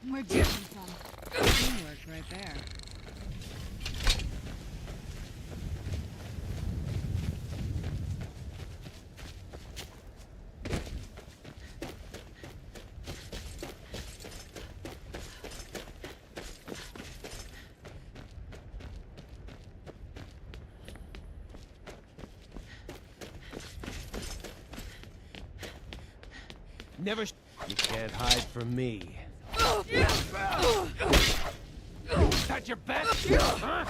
Where'd you come from? Teamwork right there. Never. You can't hide from me. That your bet? Huh?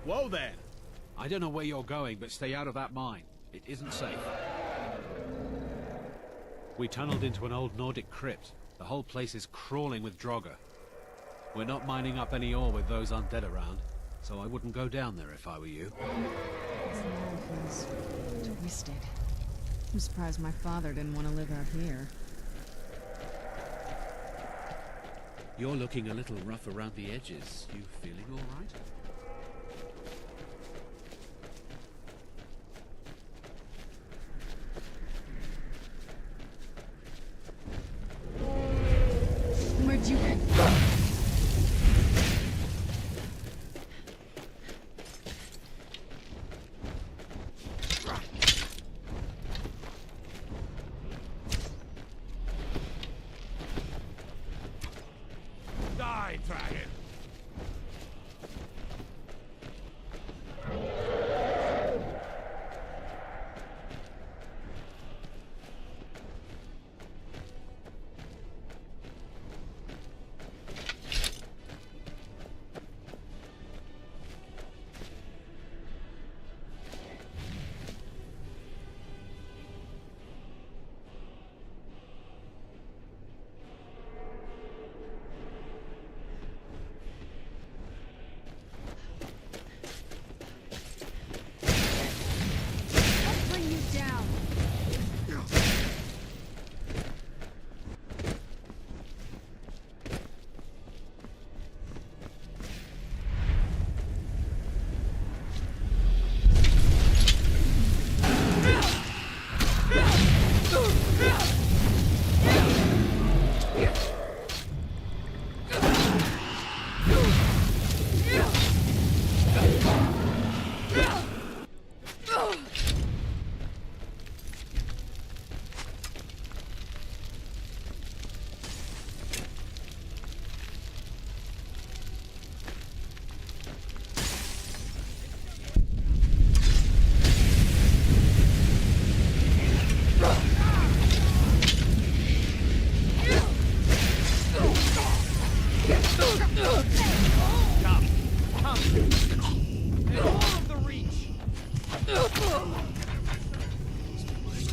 Whoa there! I don't know where you're going, but stay out of that mine. It isn't safe. We tunneled into an old Nordic crypt. The whole place is crawling with Draugr. We're not mining up any ore with those undead around, so I wouldn't go down there if I were you. This life is twisted. I'm surprised my father didn't want to live out here. You're looking a little rough around the edges. You feeling all right? Where'd you get? Die, dragon!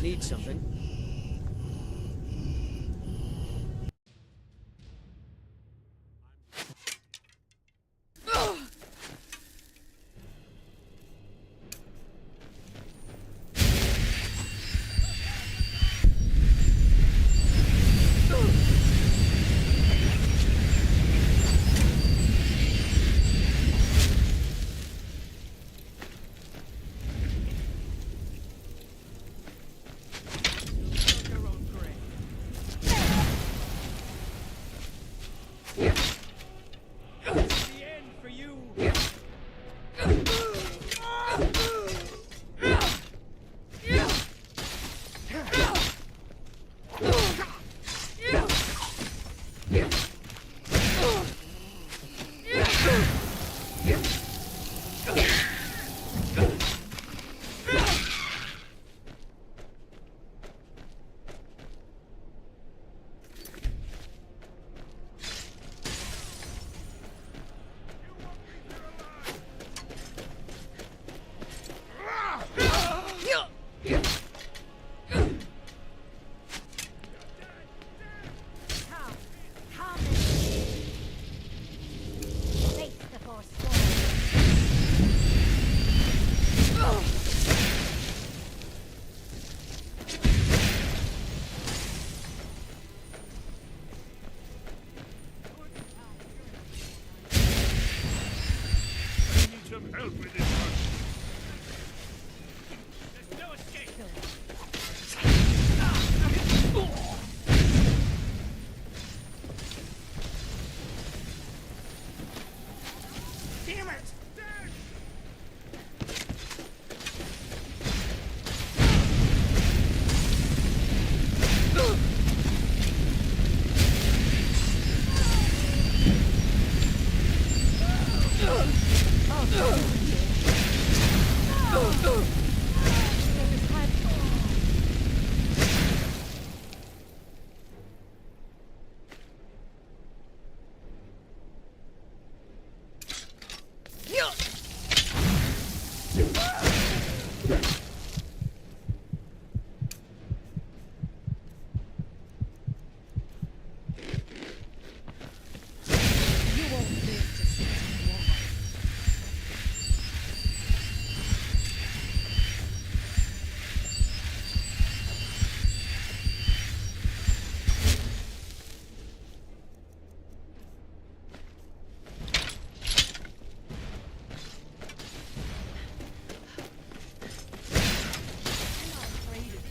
Need something?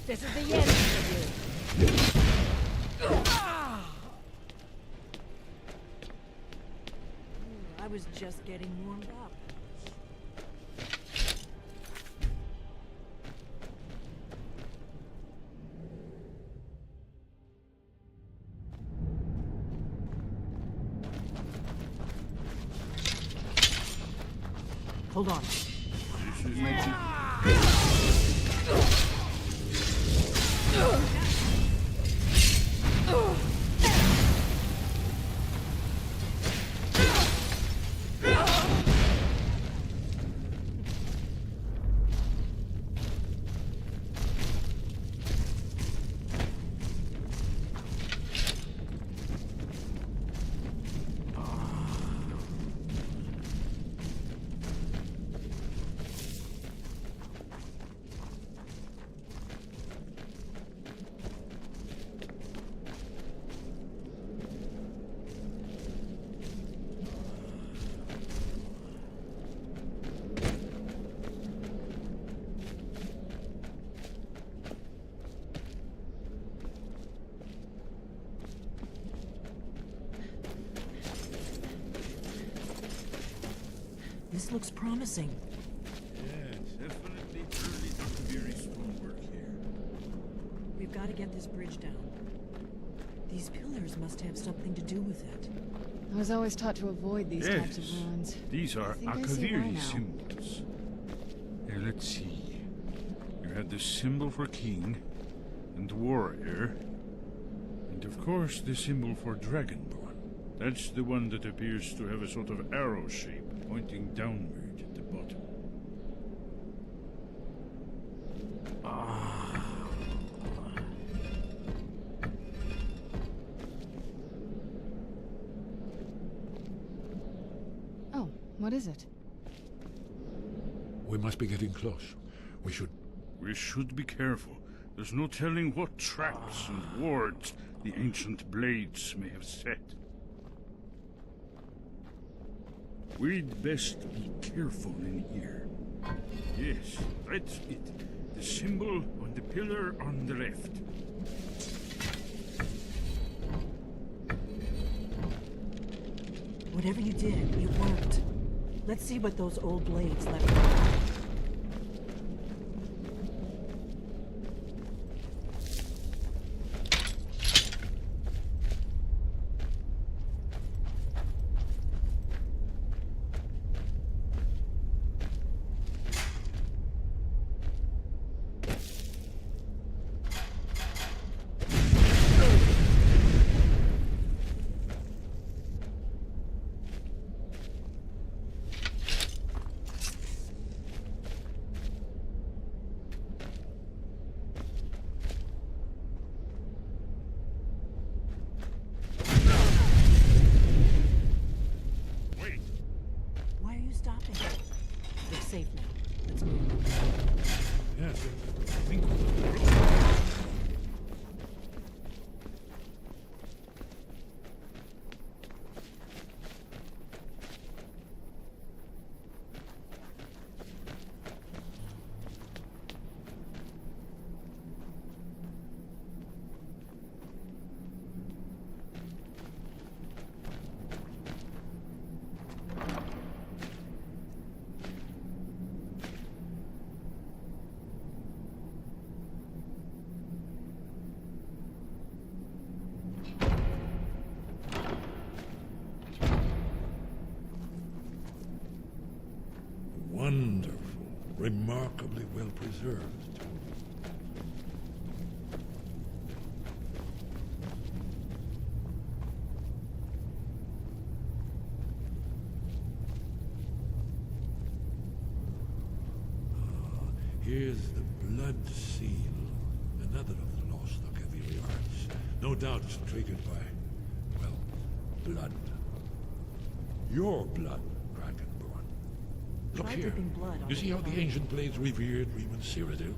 This is the end for you. I was just getting warmed up. Hold on. This looks promising. Yeah, definitely early very strong work here. We've got to get this bridge down. These pillars must have something to do with it. I was always taught to avoid these types of ruins. These are I think I see why Akaviri now. symbols. Here, let's see. You had the symbol for king and warrior, and of course the symbol for dragonborn. That's the one that appears to have a sort of arrow shape pointing downward at the bottom. Ah, What is it? We must be getting close. We should be careful. There's no telling what traps and wards the ancient blades may have set. We'd best be careful in here. Yes, that's it. The symbol on the pillar on the left. Whatever you did, it worked. Let's see what those old blades left behind. Why are you stopping? We're safe now. Let's move. Yes, I think we're wonderful. Remarkably well preserved, too. Here's the blood seal. Another of the lost Akaviri arts. No doubt triggered by, well, blood. Your blood, Dragonborn. Look Try here. dripping blood on You see the how the floor. ancient blades revered Reman Cyrodiil?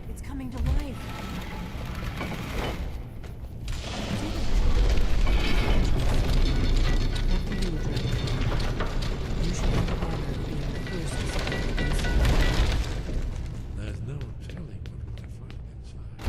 It's coming to life. After you, Dragon. You should have the honor of being the first to step inside. There's no telling what we're going to find inside.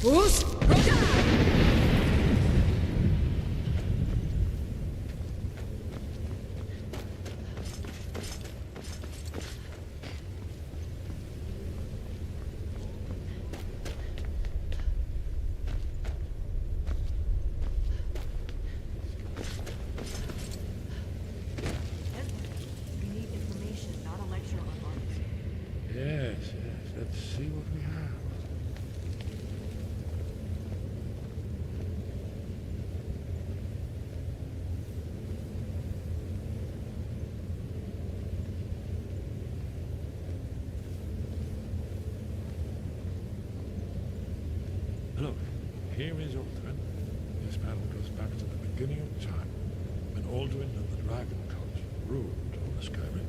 Bruce? We need information, not a lecture on art. Yes, yes. Let's see what we have. Here is Alduin. This battle goes back to the beginning of time, when Alduin and the Dragon Cult ruled over Skyrim.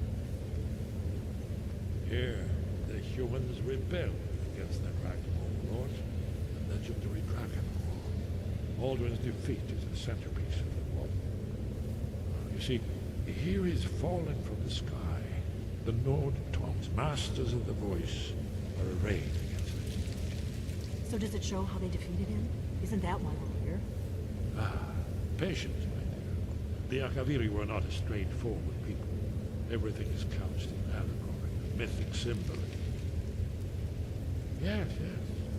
Here, the humans rebelled against their dragon overlords, the legendary Dragon War. Alduin's defeat is the centerpiece of the war. You see, here is fallen from the sky. The Nord Tongs, masters of the voice, are arrayed against it. So does it show how they defeated him? Isn't that why we're here? Patience, my dear. The Akaviri were not a straightforward people. Everything is couched in allegory, mythic symbolism. Yes.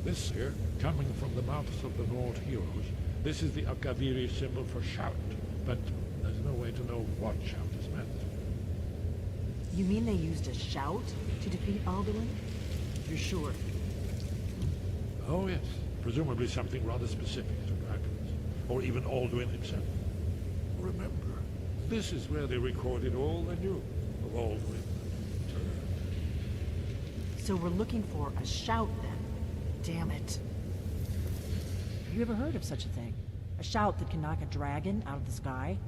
This here, coming from the mouths of the Nord heroes, this is the Akaviri symbol for shout, but there's no way to know what shout is meant. You mean they used a shout to defeat Alduin? You're sure? Oh yes, presumably something rather specific to dragons, or even Alduin himself. Remember, this is where they recorded all they knew of Alduin. So we're looking for a shout then. Damn it. Have you ever heard of such a thing? A shout that can knock a dragon out of the sky?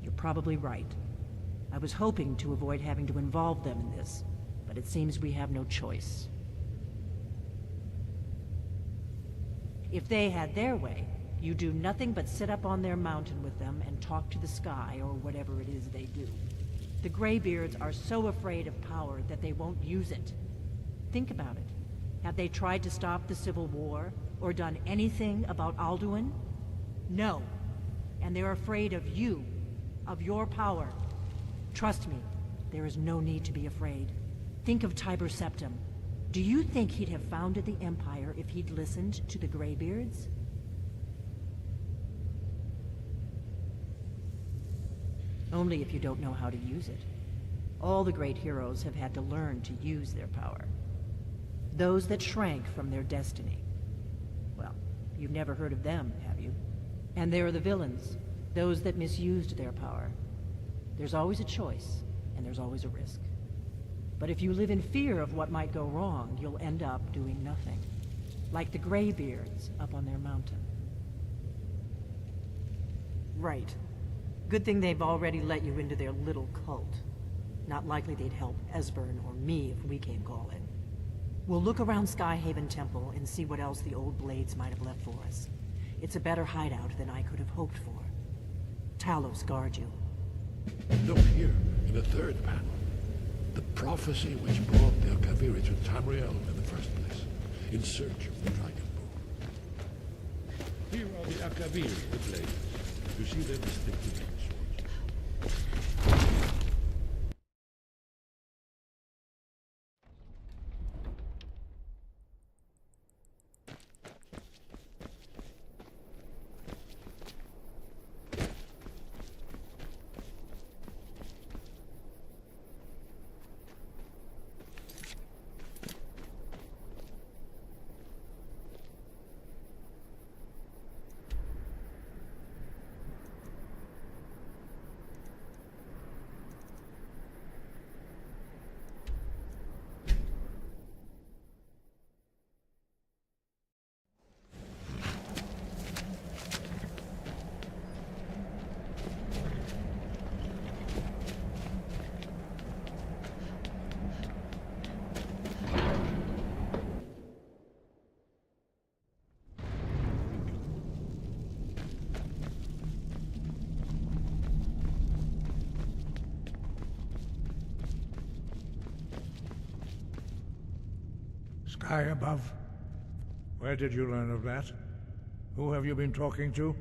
You're probably right. I was hoping to avoid having to involve them in this, but it seems we have no choice. If they had their way, you do nothing but sit up on their mountain with them and talk to the sky or whatever it is they do. The Greybeards are so afraid of power that they won't use it. Think about it. Have they tried to stop the Civil War or done anything about Alduin? No. And they're afraid of you, of your power. Trust me, there is no need to be afraid. Think of Tiber Septim. Do you think he'd have founded the Empire if he'd listened to the Greybeards? Only if you don't know how to use it. All the great heroes have had to learn to use their power. Those that shrank from their destiny. Well, you've never heard of them, have you? And there are the villains, those that misused their power. There's always a choice, and there's always a risk. But if you live in fear of what might go wrong, you'll end up doing nothing. Like the Greybeards up on their mountain. Right. Good thing they've already let you into their little cult. Not likely they'd help Esbern or me if we came calling. We'll look around Skyhaven Temple and see what else the old Blades might have left for us. It's a better hideout than I could have hoped for. Talos guard you. Look here, in the third panel. The prophecy which brought the Akaviri to Tamriel in the first place, in search of the Dragonborn. Here are the Akaviri, the Blades. You see their distinctive swords. Sky above. Where did you learn of that? Who have you been talking to?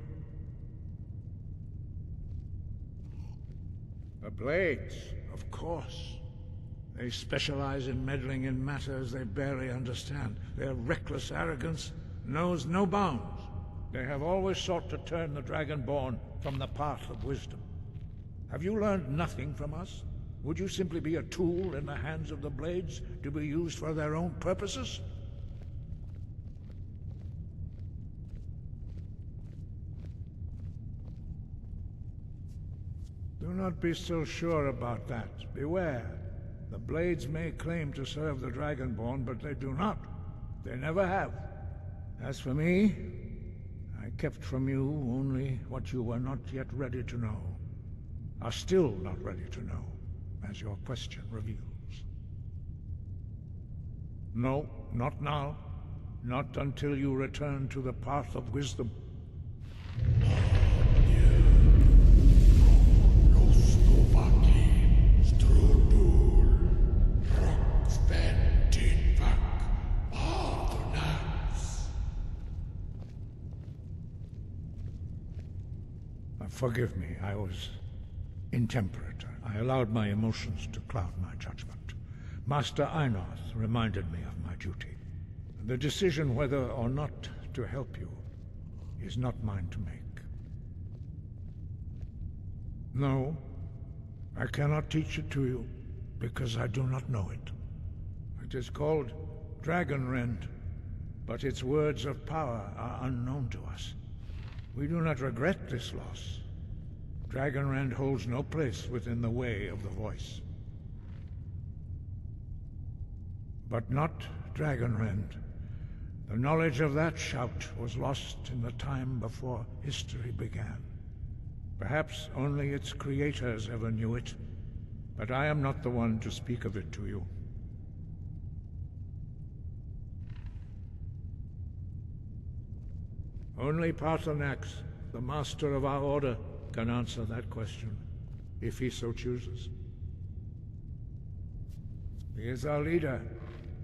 The Blades, of course. They specialize in meddling in matters they barely understand. Their reckless arrogance knows no bounds. They have always sought to turn the Dragonborn from the path of wisdom. Have you learned nothing from us? Would you simply be a tool in the hands of the Blades to be used for their own purposes? Do not be so sure about that. Beware. The Blades may claim to serve the Dragonborn, but they do not. They never have. As for me, I kept from you only what you were not yet ready to know. Are still not ready to know, as your question reveals. No, not now. Not until you return to the path of wisdom. Forgive me, I was intemperate. I allowed my emotions to cloud my judgment. Master Einoth reminded me of my duty. The decision whether or not to help you is not mine to make. No, I cannot teach it to you because I do not know it. It is called Dragonrend, but its words of power are unknown to us. We do not regret this loss. Dragonrend holds no place within the way of the voice. But not Dragonrend. The knowledge of that shout was lost in the time before history began. Perhaps only its creators ever knew it, but I am not the one to speak of it to you. Only Paarthurnax, the master of our order, can answer that question, if he so chooses. He is our leader.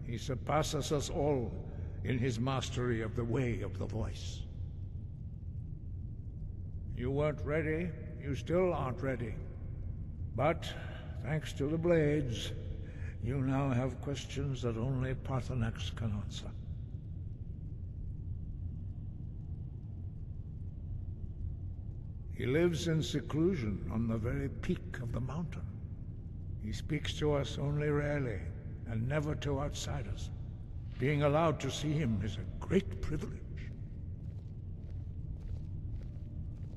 He surpasses us all in his mastery of the way of the voice. You weren't ready. You still aren't ready. But, thanks to the blades, you now have questions that only Paarthurnax can answer. He lives in seclusion on the very peak of the mountain. He speaks to us only rarely, and never to outsiders. Being allowed to see him is a great privilege.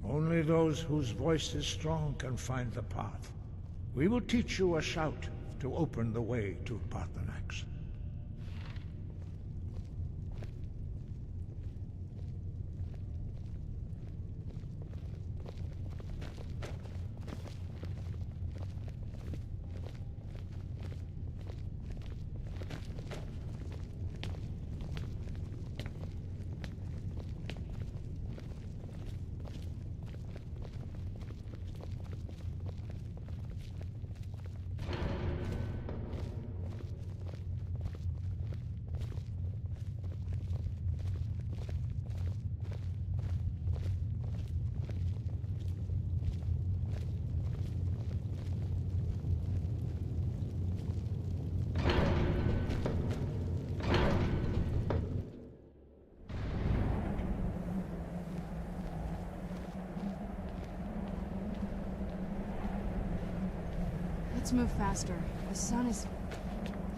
Only those whose voice is strong can find the path. We will teach you a shout to open the way to Paarthurnax. Let's move faster. The sun is...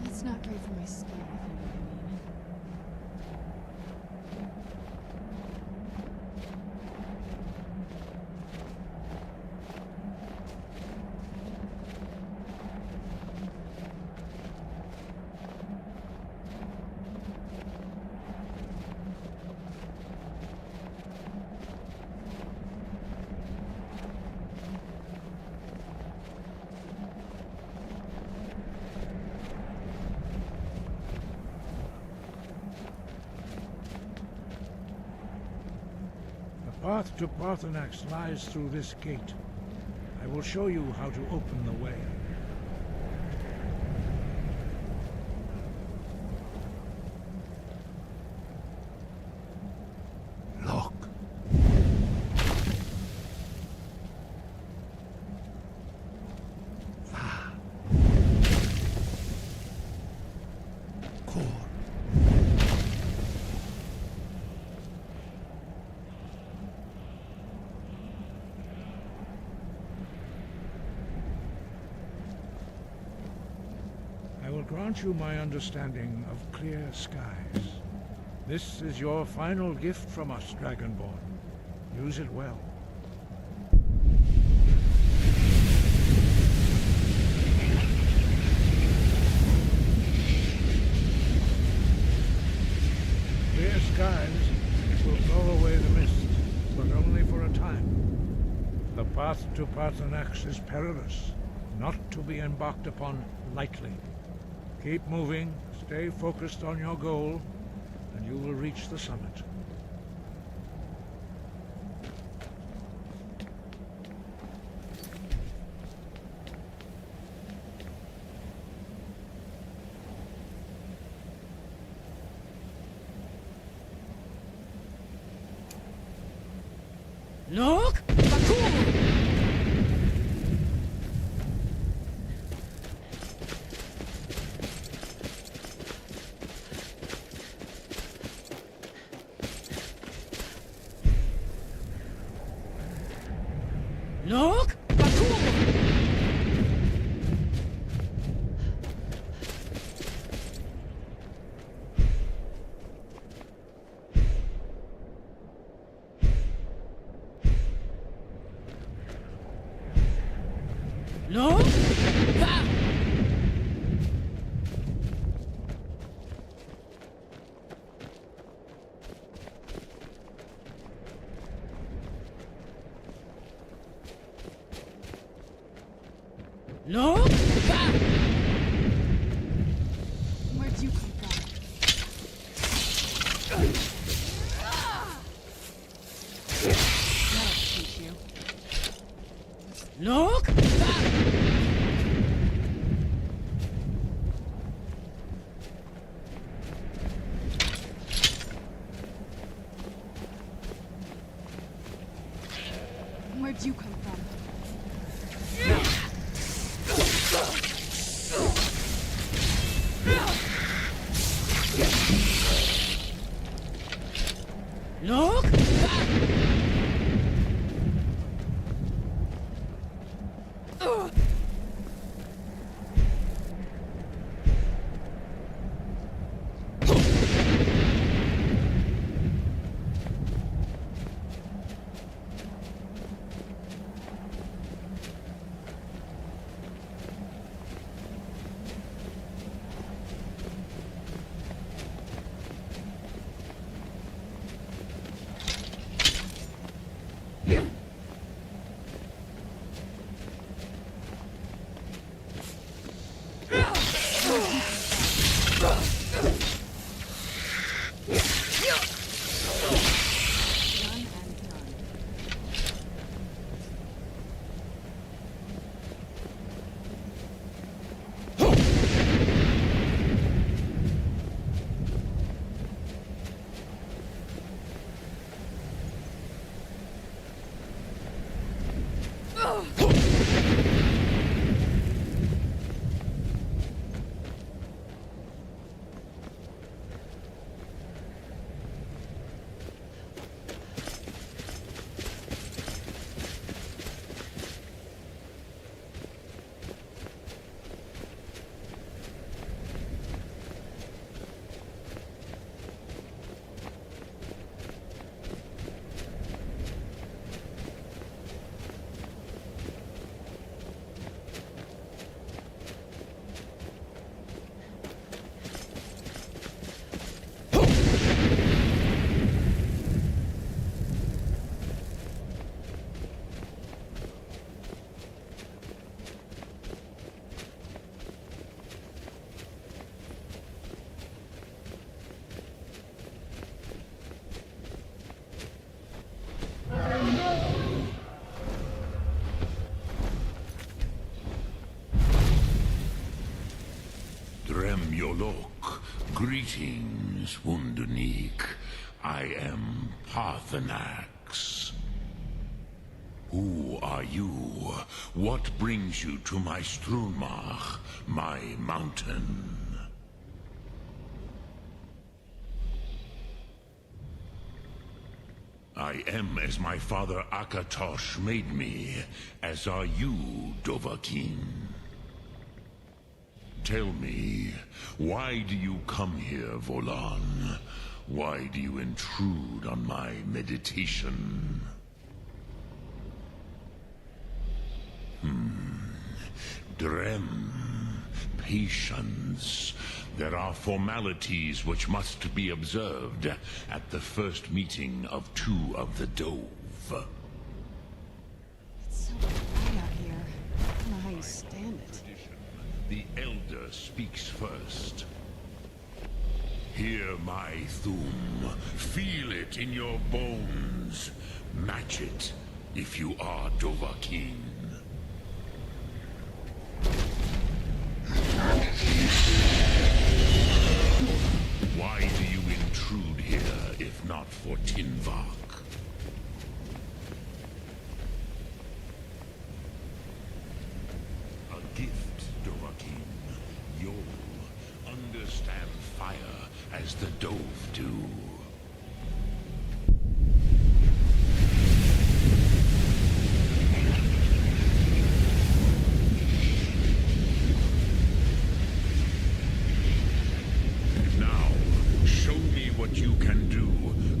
It's not great for my skin, if you know what I mean. The path to Paarthurnax lies through this gate. I will show you how to open the way. Look. Core. I will grant you my understanding of clear skies. This is your final gift from us, Dragonborn. Use it well. skies, it will blow away the mist, but only for a time. The path to Paarthurnax is perilous, not to be embarked upon lightly. Keep moving, stay focused on your goal, and you will reach the summit. Look! Look! No? Ha! No? Ha! Where'd you come from? That'll teach you. Look! Where'd you come from? Look! Yolok, greetings, Wunderneek. I am Paarthurnax. Who are you? What brings you to my Strunmach, my mountain? I am as my father Akatosh made me, as are you, Dovahkiin. Tell me, why do you come here, Volan? Why do you intrude on my meditation? Drem, patience. There are formalities which must be observed at the first meeting of two of the Dove. It's so bright out here. I don't know how you stand it. The Elder speaks first. Hear my Thum. Feel it in your bones. Match it if you are Dovahkiin. Why do you intrude here if not for Tinvak? A gift, Dovahkiin. You'll understand fire as the Dove do. Now, show me what you can do.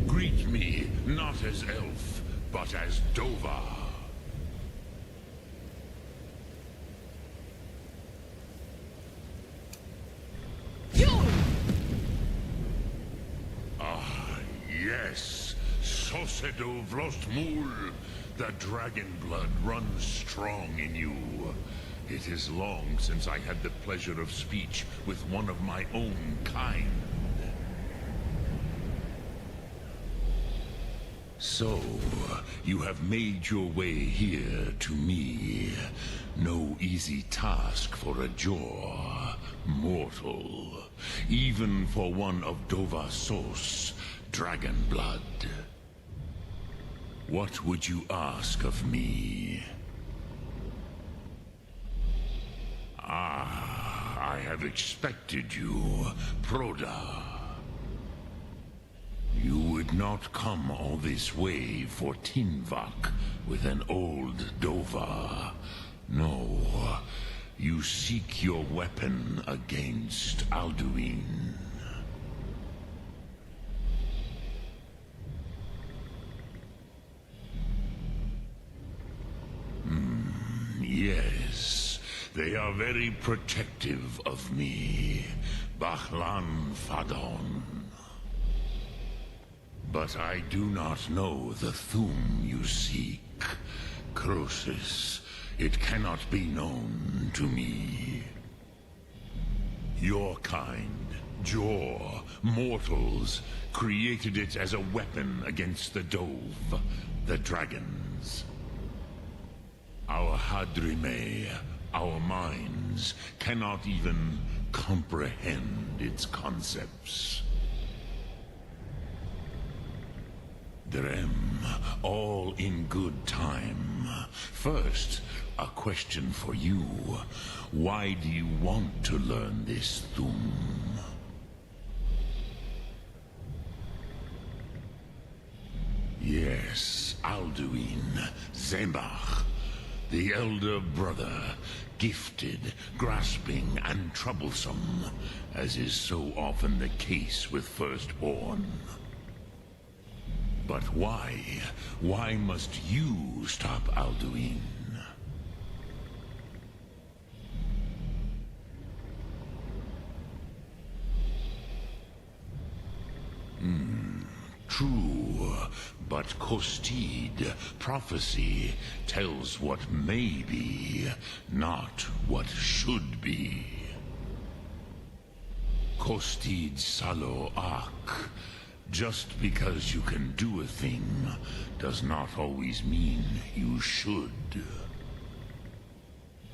Greet me, not as elf, but as Dova. Yes, Sosedo Vrostmul. The dragon blood runs strong in you. It is long since I had the pleasure of speech with one of my own kind. So, you have made your way here to me. No easy task for a Jor, mortal. Even for one of Dovasos, dragon blood. What would you ask of me? Ah, I have expected you, Proda. You would not come all this way for Tinvak with an old Dova. No, you seek your weapon against Alduin. Yes, they are very protective of me, Bahlan Fadon. But I do not know the Thum you seek. Croesus, it cannot be known to me. Your kind, Jor, mortals, created it as a weapon against the Dove, the dragons. Our Hadrime, our minds, cannot even comprehend its concepts. Drem, all in good time. First, a question for you. Why do you want to learn this Thum? Yes, Alduin, Zembach, the elder brother, gifted, grasping, and troublesome, as is so often the case with firstborn. But why? Why must you stop Alduin? True, but Kostid, prophecy, tells what may be, not what should be. Kostid Salo Ak. Just because you can do a thing does not always mean you should.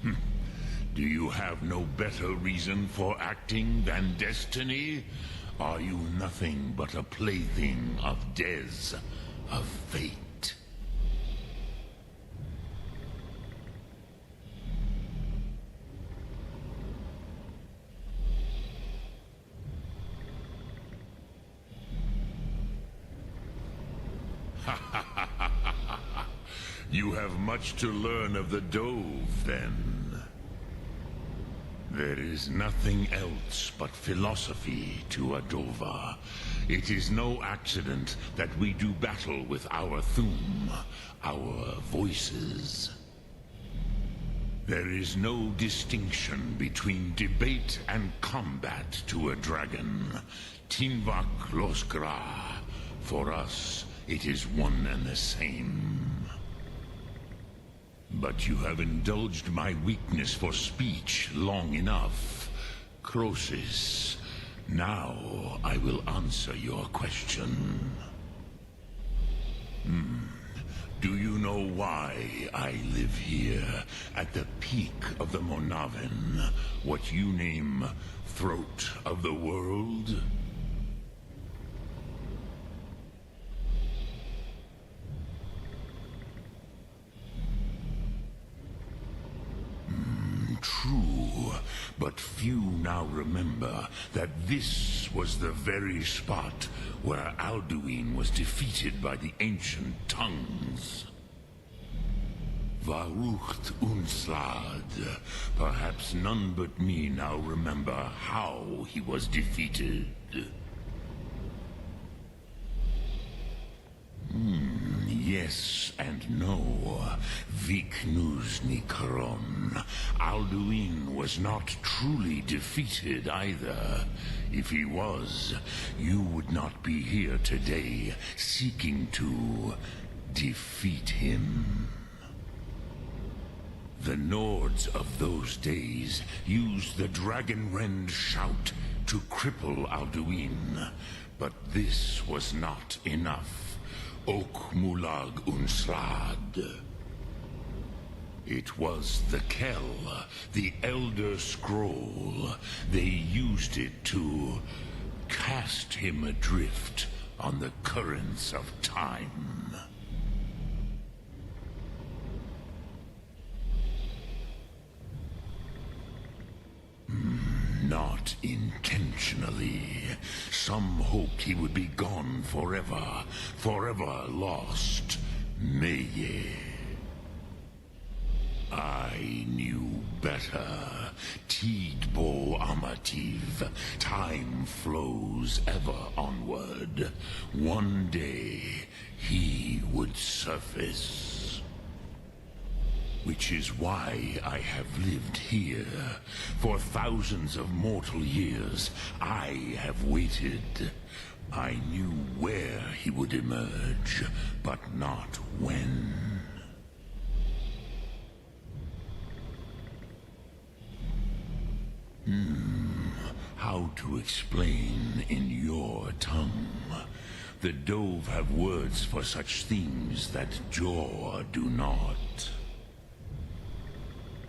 Do you have no better reason for acting than destiny? Are you nothing but a plaything of Dez, of fate? You have much to learn of the Dove, then. There is nothing else but philosophy to a Dova. It is no accident that we do battle with our Thum, our voices. There is no distinction between debate and combat to a dragon. Tinvak Loskra. For us, it is one and the same. But you have indulged my weakness for speech long enough. Croesus, now I will answer your question. Do you know why I live here, at the peak of the Monavin, what you name Throat of the World? True, but few now remember that this was the very spot where Alduin was defeated by the ancient tongues. Varucht Unslad. Perhaps none but me now remember how he was defeated. Yes and no. Viknusnikaron. Alduin was not truly defeated either. If he was, you would not be here today seeking to defeat him. The Nords of those days used the Dragonrend shout to cripple Alduin, but this was not enough. Ok Mulag Unslad. It was the Kell, the Elder Scroll. They used it to cast him adrift on the currents of time. Not intentionally. Some hoped he would be gone forever, forever lost. Meye. I knew better. Tidbo Amativ. Time flows ever onward. One day, he would surface. Which is why I have lived here. For thousands of mortal years, I have waited. I knew where he would emerge, but not when. How to explain in your tongue? The Dove have words for such things that Jor do not.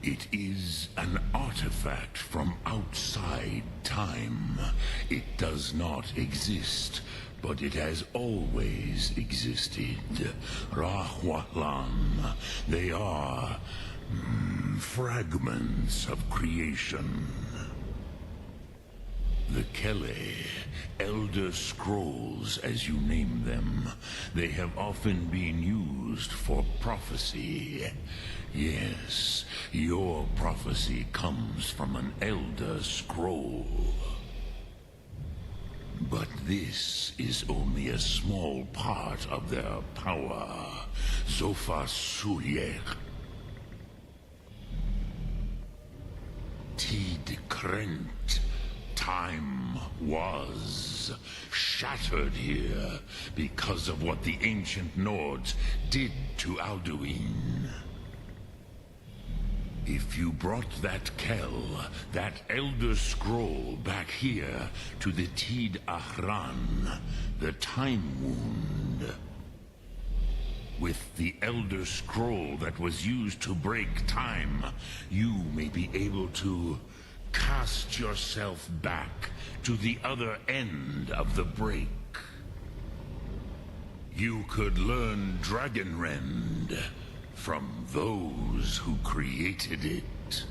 It is an artifact from outside time. It does not exist, but it has always existed. Rahwalan. They are fragments of creation. The Kele, Elder Scrolls as you name them, they have often been used for prophecy. Yes, your prophecy comes from an Elder Scroll. But this is only a small part of their power. Zofa Suyek. Tid Krent. Time was shattered here because of what the ancient Nords did to Alduin. If you brought that Kell, that Elder Scroll back here to the Tid Ahran, the Time Wound, with the Elder Scroll that was used to break time, you may be able to cast yourself back to the other end of the break. You could learn Dragonrend from those who created it.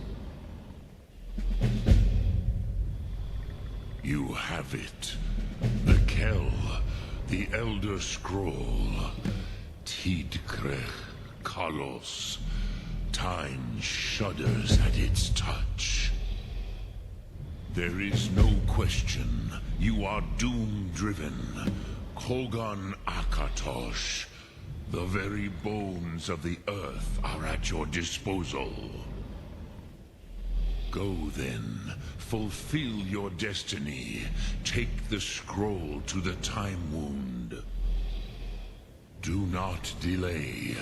You have it. The Kell, the Elder Scroll, Tidkrech Kalos. Time shudders at its touch. There is no question. You are doom-driven. Kogan Akatosh. The very bones of the earth are at your disposal. Go then. Fulfill your destiny. Take the scroll to the Time Wound. Do not delay.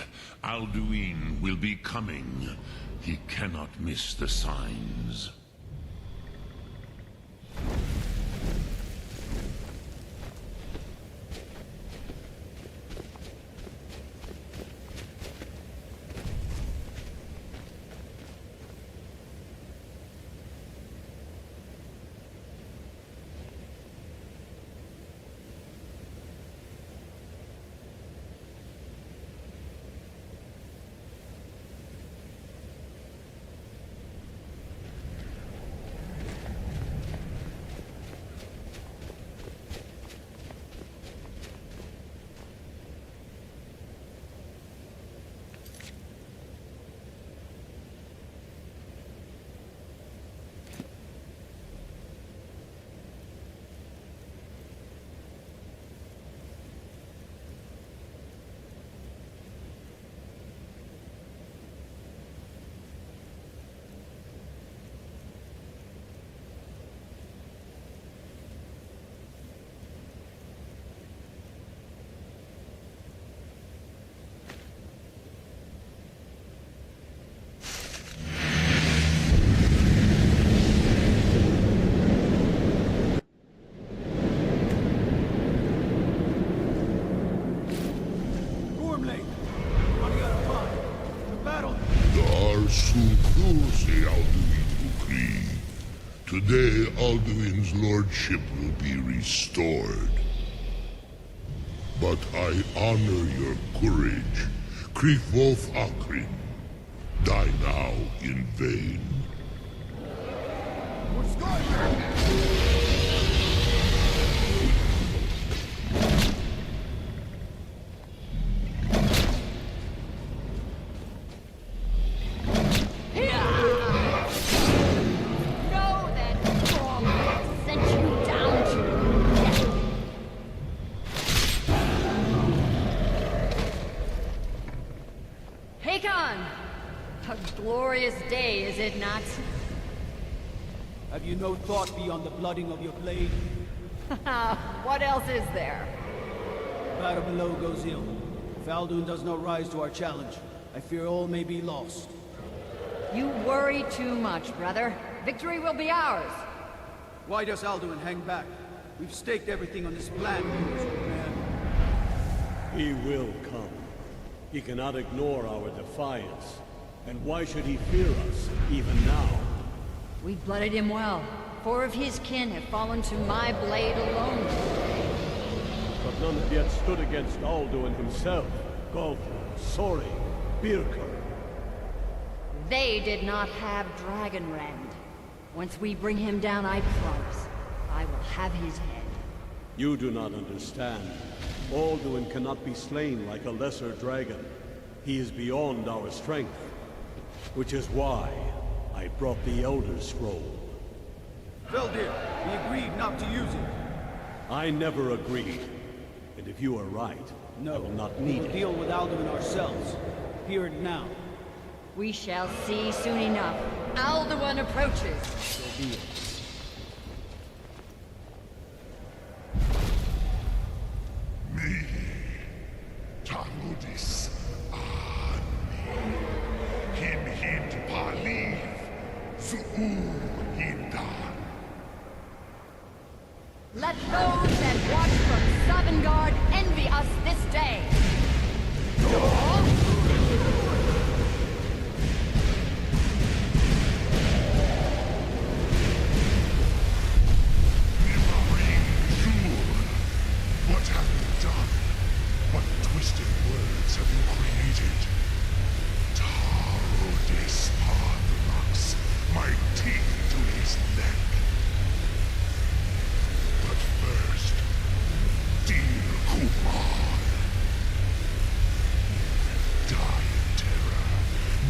Alduin will be coming. He cannot miss the signs. Today, Alduin's lordship will be restored. But I honor your courage. Krifwolf Akrin. Die now in vain. Have you no thought beyond the blooding of your blade? What else is there? The battle below goes ill. If Alduin does not rise to our challenge, I fear all may be lost. You worry too much, brother. Victory will be ours. Why does Alduin hang back? We've staked everything on this plan, old man. He will come. He cannot ignore our defiance. And why should he fear us, even now? We blooded him well. 4 of his kin have fallen to my blade alone. But none have yet stood against Alduin himself. Gulf, Sori, Birka. They did not have Dragonrend. Once we bring him down, I promise, I will have his head. You do not understand. Alduin cannot be slain like a lesser dragon. He is beyond our strength. Which is why I brought the Elder Scroll. Veldir, we agreed not to use it. I never agreed. And if you are right, no, I will not we need will it. deal with Alduin ourselves. Here and now. We shall see soon enough. Alduin approaches. So be it. Me, Taludis, Him hid Paliv, Su'u Hindan. Let those that watch from Sovngarde envy us this day. What have you done? What twisted words have you created? Taludis Padlux, my teeth to his neck. But first, dear Kumar, die in terror,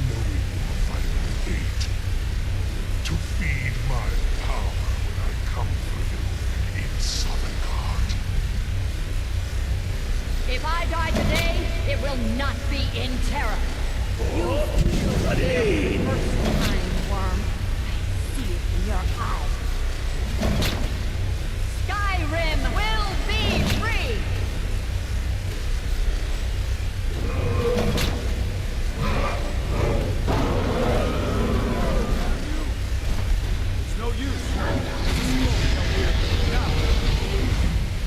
knowing your final fate. To feed my power when I come for you in Sovngarde. If I die today, it will not be in terror. You feel the first time, worm. I see it in your eyes. Skyrim will be free! It's no use. Now.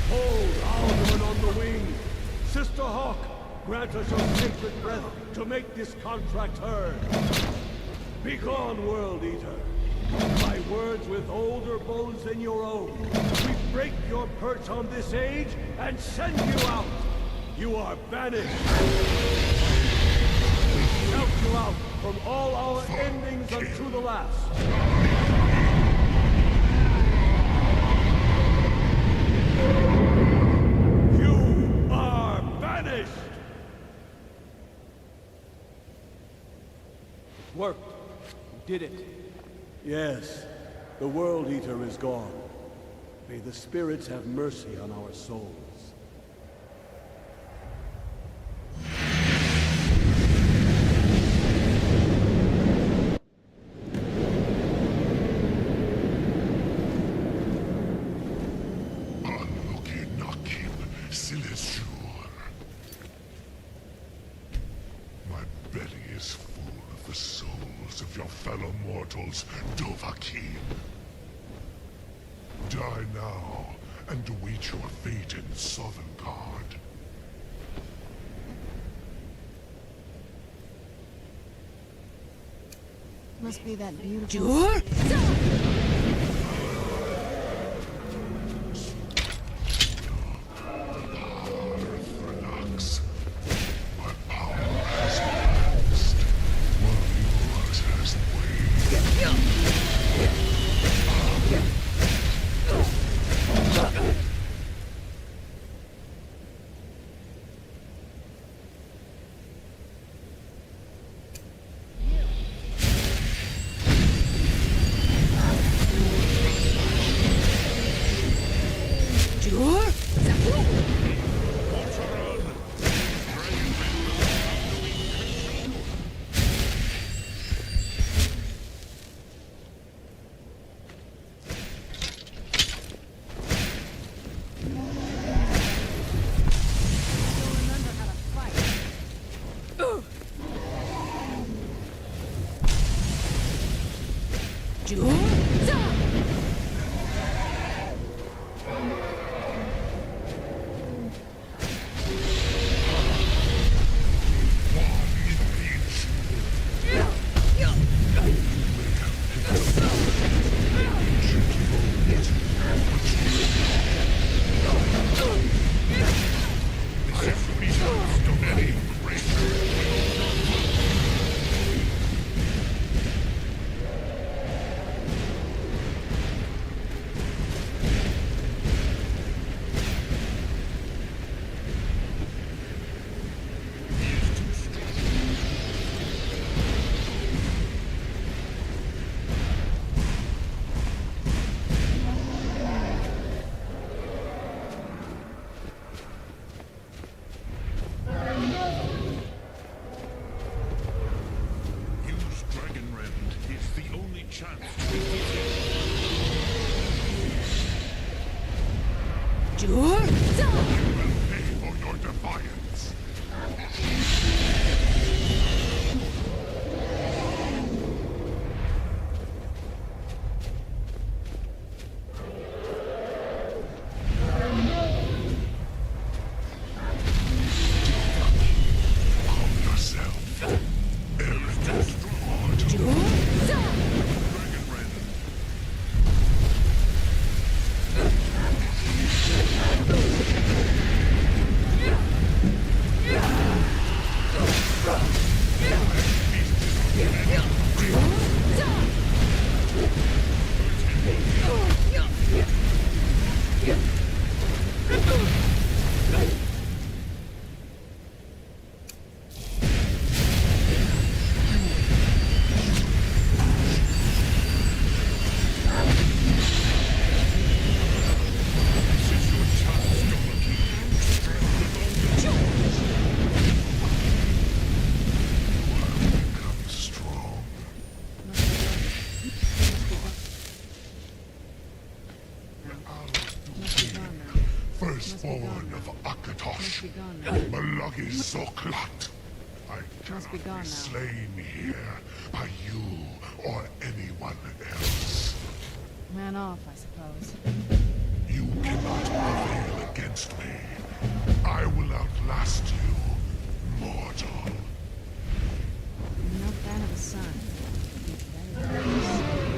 Hold Alderman on the wing. Sister Hawk, grant us your sacred breath to make this contract heard. Begone, World Eater. My words with older bones than your own. We break your perch on this age and send you out. You are banished. We shout you out from all our endings unto the last. You are banished! Worked. You did it. Yes, the World Eater is gone. May the spirits have mercy on our souls. My belly is full of the souls of your fellow mortals, Dovahkiin. Die now, and await your fate in Sovngarde. Must be that beautiful... Relax. My power has passed, while yours has waned. Bloody Zoklat. I Must be cannot gone be now. slain here by you or anyone else. Man off, I suppose. You cannot prevail against me. I will outlast you, mortal. I'm no fan of the sun. It's very dangerous.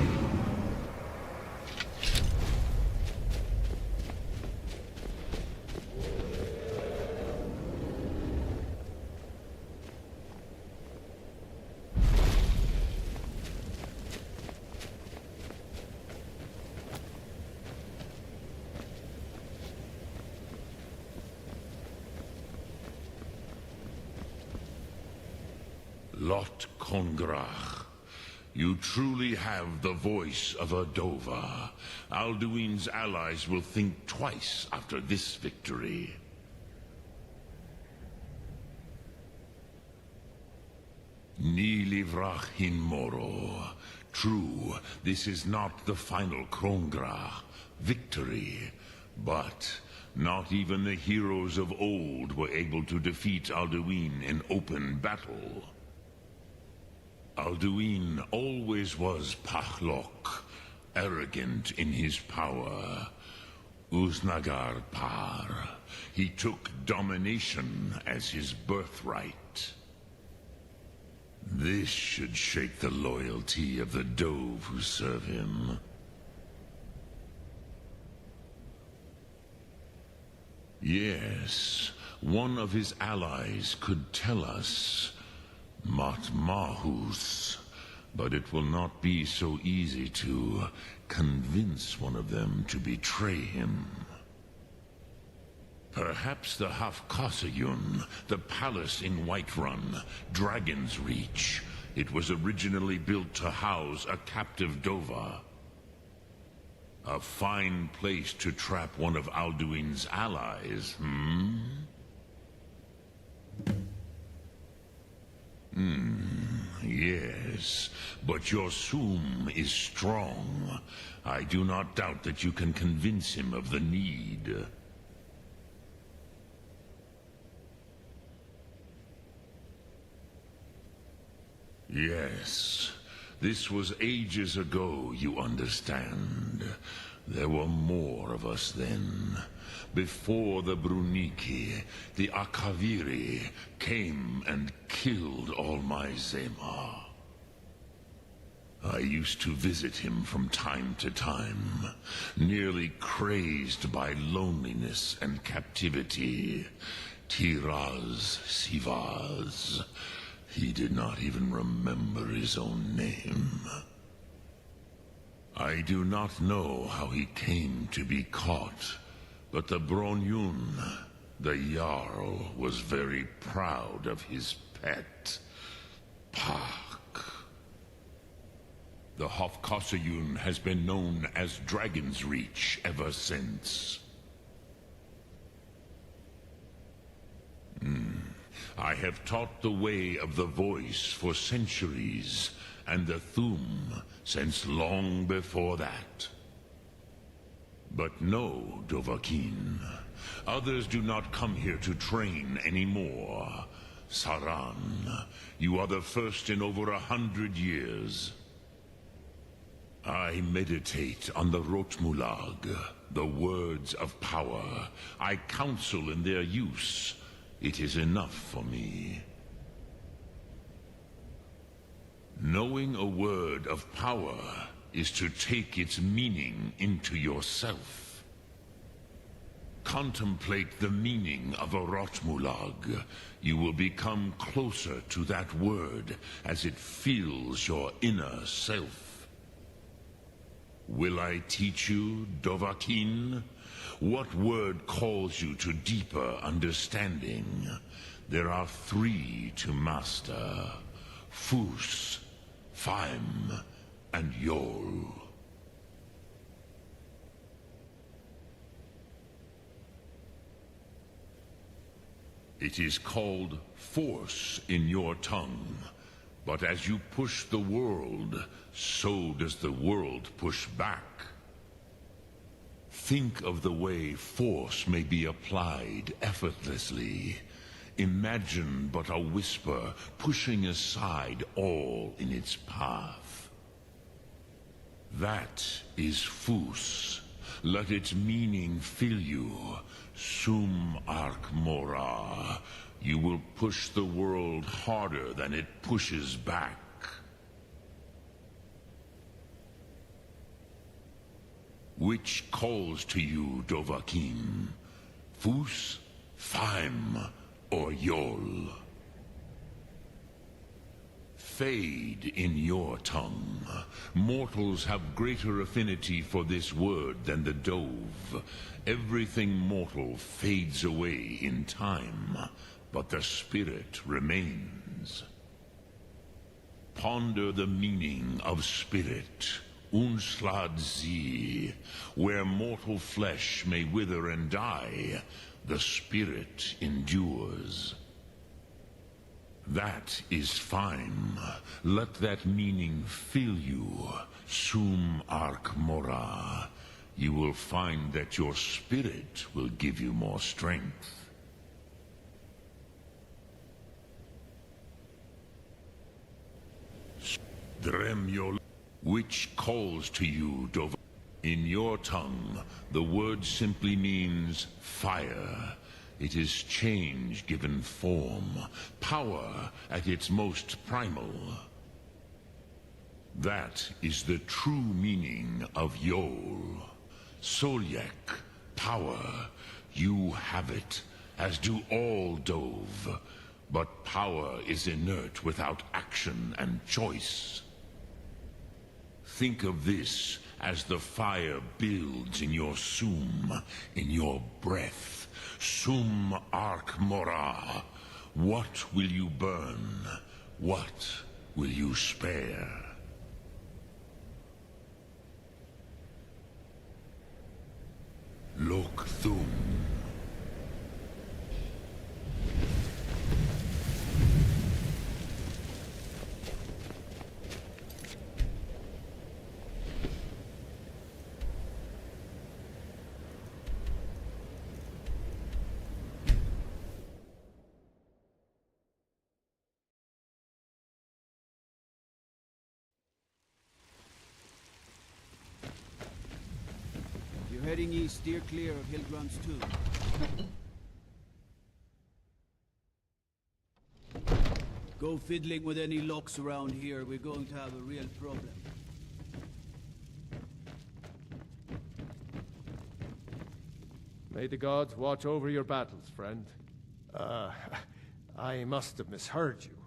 Lot Kongrach. You truly have the voice of a Dova. Alduin's allies will think twice after this victory. Ni livrach hin moro. True, this is not the final Kongrach victory, but not even the heroes of old were able to defeat Alduin in open battle. Alduin always was Pahlok, arrogant in his power. Uznagar Par. He took domination as his birthright. This should shake the loyalty of the Dove who serve him. Yes, one of his allies could tell us. Matmahus, but it will not be so easy to convince one of them to betray him. Perhaps the Hafkasayun, the palace in Whiterun, Dragon's Reach. It was originally built to house a captive Dova. A fine place to trap one of Alduin's allies, Yes, but your Sum is strong. I do not doubt that you can convince him of the need. Yes, this was ages ago, you understand. There were more of us then. Before the Bruniki, the Akaviri came and killed all my Zema. I used to visit him from time to time, nearly crazed by loneliness and captivity. Tiraz Sivaz. He did not even remember his own name. I do not know how he came to be caught, but the Bronyun, the Jarl, was very proud of his pet, Pak. The Hofkosayun has been known as Dragon's Reach ever since. I have taught the way of the voice for centuries, and the Thum since long before that. But no, Dovahkiin. Others do not come here to train anymore. Saran, you are the first in over 100 years. I meditate on the Rotmulag, the words of power. I counsel in their use. It is enough for me. Knowing a word of power is to take its meaning into yourself. Contemplate the meaning of a Rotmulag. You will become closer to that word as it fills your inner self. Will I teach you, Dovahkiin? What word calls you to deeper understanding? There are 3 to master. Fus, Faim, and Yol. It is called force in your tongue, but as you push the world, so does the world push back. Think of the way force may be applied effortlessly. Imagine but a whisper pushing aside all in its path. That is Fus. Let its meaning fill you. Sum Arc Mora. You will push the world harder than it pushes back. Which calls to you, Dovahkiin? Fus, Faim, or Yol? Fade in your tongue. Mortals have greater affinity for this word than the Dove. Everything mortal fades away in time, but the spirit remains. Ponder the meaning of spirit. Unslad Zi. Where mortal flesh may wither and die, the spirit endures. That is fine. Let that meaning fill you. Sum Arc Mora. You will find that your spirit will give you more strength. Dremyol, which calls to you, Dov. In your tongue, the word simply means fire. It is change given form, power at its most primal. That is the true meaning of Yol. Solyek, power. You have it, as do all Dove. But power is inert without action and choice. Think of this as the fire builds in your sum, in your breath. Sum Arc Mora. What will you burn? What will you spare? Lok Thum. If you're heading east, steer clear of Hilgrun's tomb. Go fiddling with any locks around here, we're going to have a real problem. May the gods watch over your battles, friend. I must have misheard you.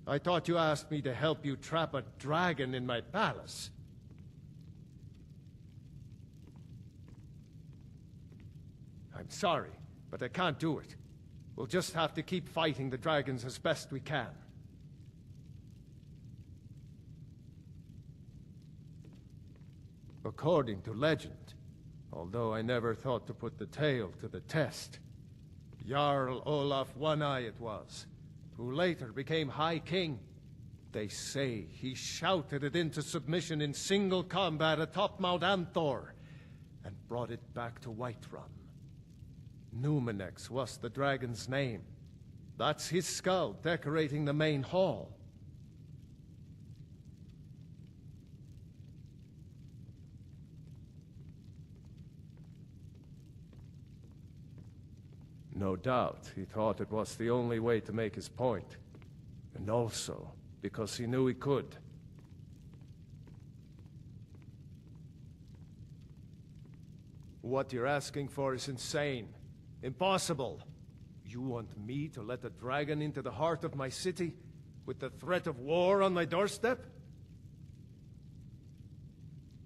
I thought you asked me to help you trap a dragon in my palace. I'm sorry, but I can't do it. We'll just have to keep fighting the dragons as best we can. According to legend, although I never thought to put the tale to the test, Jarl Olaf One-Eye it was, who later became High King. They say he shouted it into submission in single combat atop Mount Anthor, and brought it back to Whiterun. Numenex was the dragon's name. That's his skull decorating the main hall. No doubt he thought it was the only way to make his point. And also because he knew he could. What you're asking for is insane. Impossible. You want me to let a dragon into the heart of my city, with the threat of war on my doorstep?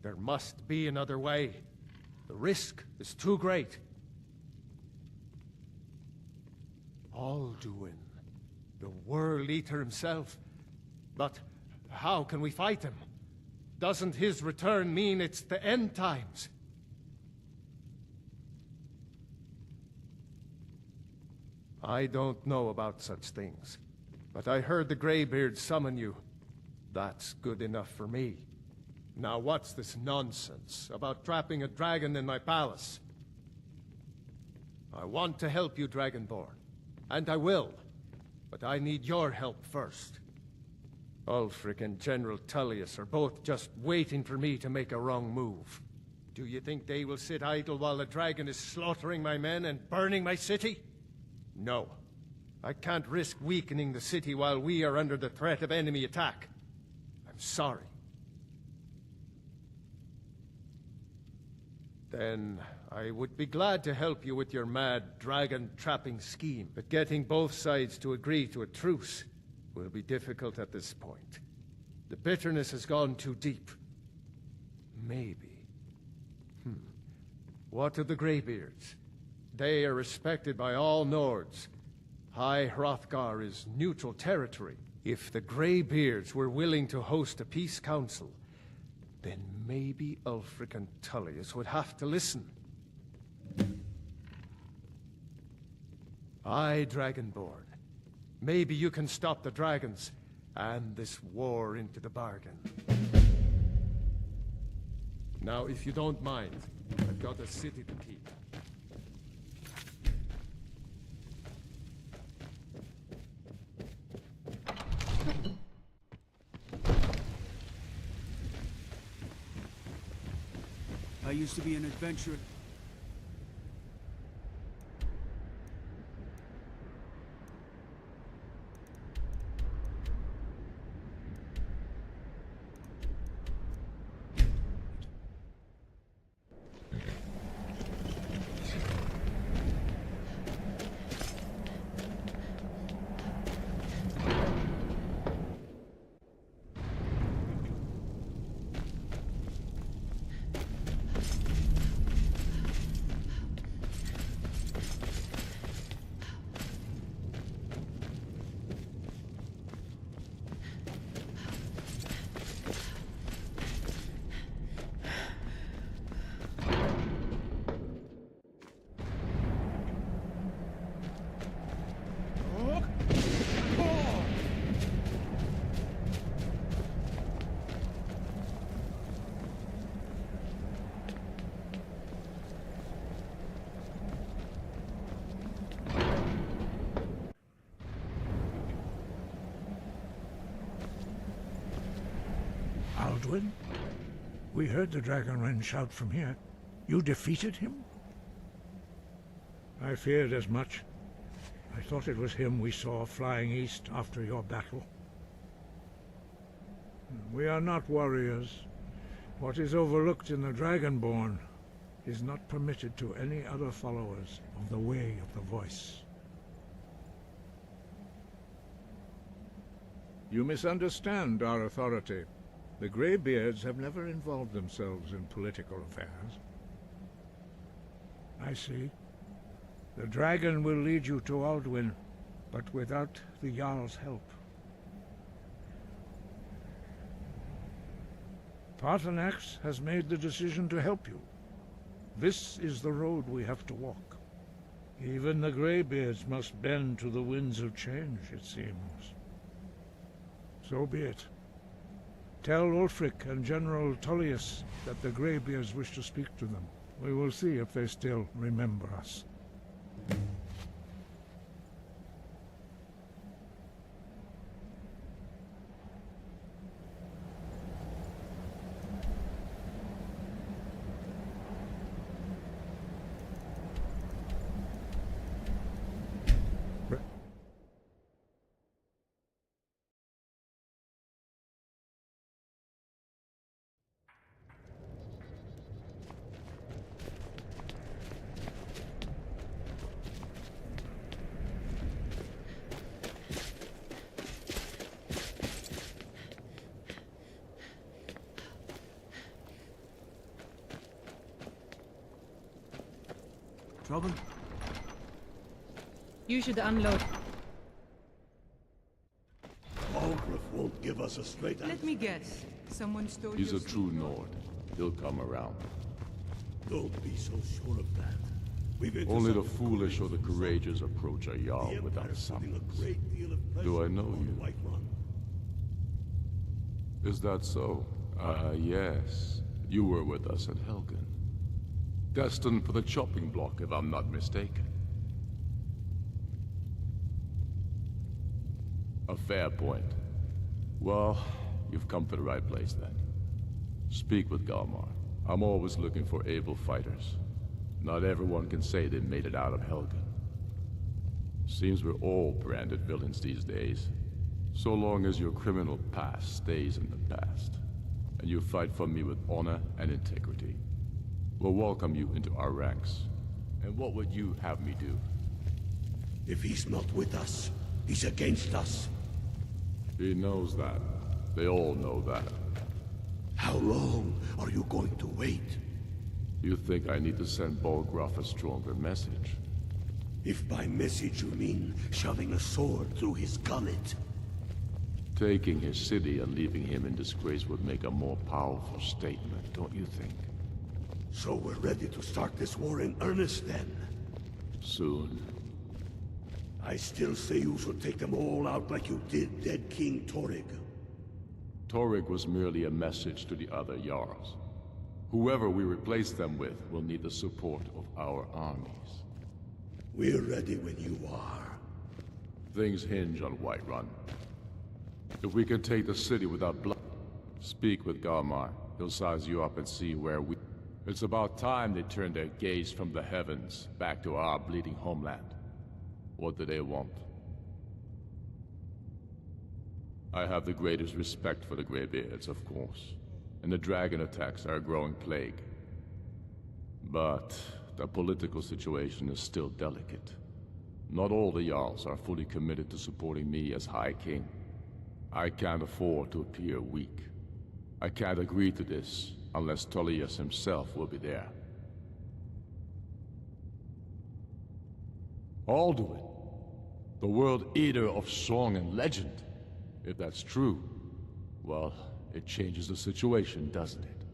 There must be another way. The risk is too great. Alduin, the World Eater himself. But how can we fight him? Doesn't his return mean it's the end times? I don't know about such things, but I heard the Greybeard summon you. That's good enough for me. Now what's this nonsense about trapping a dragon in my palace? I want to help you, Dragonborn, and I will. But I need your help first. Ulfric and General Tullius are both just waiting for me to make a wrong move. Do you think they will sit idle while the dragon is slaughtering my men and burning my city? No. I can't risk weakening the city while we are under the threat of enemy attack. I'm sorry. Then I would be glad to help you with your mad dragon-trapping scheme, but getting both sides to agree to a truce will be difficult at this point. The bitterness has gone too deep. Maybe. What of the Greybeards? They are respected by all Nords. High Hrothgar is neutral territory. If the Greybeards were willing to host a peace council, then maybe Ulfric and Tullius would have to listen. Aye, Dragonborn. Maybe you can stop the dragons, and this war into the bargain. Now, if you don't mind, I've got a city to keep. I used to be an adventurer. Alduin? We heard the Dragonrend shout from here. You defeated him? I feared as much. I thought it was him we saw flying east after your battle. We are not warriors. What is overlooked in the Dragonborn is not permitted to any other followers of the Way of the Voice. You misunderstand our authority. The Greybeards have never involved themselves in political affairs. I see. The dragon will lead you to Alduin, but without the Jarl's help. Paarthurnax has made the decision to help you. This is the road we have to walk. Even the Greybeards must bend to the winds of change, it seems. So be it. Tell Ulfric and General Tullius that the Greybeards wish to speak to them. We will see if they still remember us. Trouble? You should unload. Ulfric won't give us a straight answer. Let me guess. Someone stole He's your a true Nord. He'll come around. Don't be so sure of that. Only the foolish or the courageous approach a Jarl without summons. Do I know you? Is that so? Yes. You were with us at Helgen. Destined for the chopping block, if I'm not mistaken. A fair point. Well, you've come to the right place then. Speak with Galmar. I'm always looking for able fighters. Not everyone can say they made it out of Helgen. Seems we're all branded villains these days. So long as your criminal past stays in the past, and you fight for me with honor and integrity, we'll welcome you into our ranks. And what would you have me do? If he's not with us, he's against us. He knows that. They all know that. How long are you going to wait? You think I need to send Bolgraf a stronger message? If by message you mean shoving a sword through his gullet. Taking his city and leaving him in disgrace would make a more powerful statement, don't you think? So we're ready to start this war in earnest then? Soon. I still say you should take them all out like you did dead King Torrig. Torrig was merely a message to the other Jarls. Whoever we replace them with will need the support of our armies. We're ready when you are. Things hinge on Whiterun. If we can take the city without blood, speak with Galmar. He'll size you up and see where we... It's about time they turn their gaze from the heavens back to our bleeding homeland. What do they want? I have the greatest respect for the Greybeards, of course, and the dragon attacks are a growing plague. But the political situation is still delicate. Not all the Jarls are fully committed to supporting me as High King. I can't afford to appear weak. I can't agree to this unless Tullius himself will be there. Alduin, the World Eater of song and legend. If that's true, well, it changes the situation, doesn't it?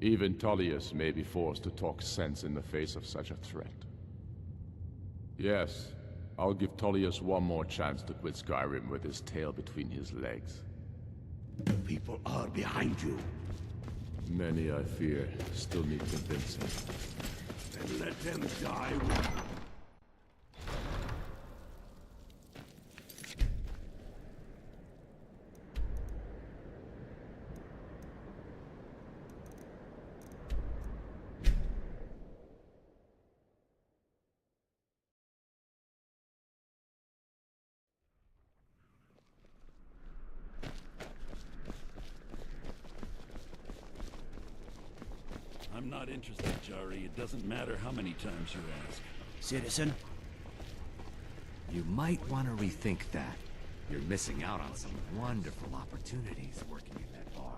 Even Tullius may be forced to talk sense in the face of such a threat. Yes, I'll give Tullius one more chance to quit Skyrim with his tail between his legs. The people are behind you. Many, I fear, still need convincing. Then let them die with... I'm not interested, Jari. It doesn't matter how many times you ask. Citizen? You might want to rethink that. You're missing out on some wonderful opportunities working in that bar.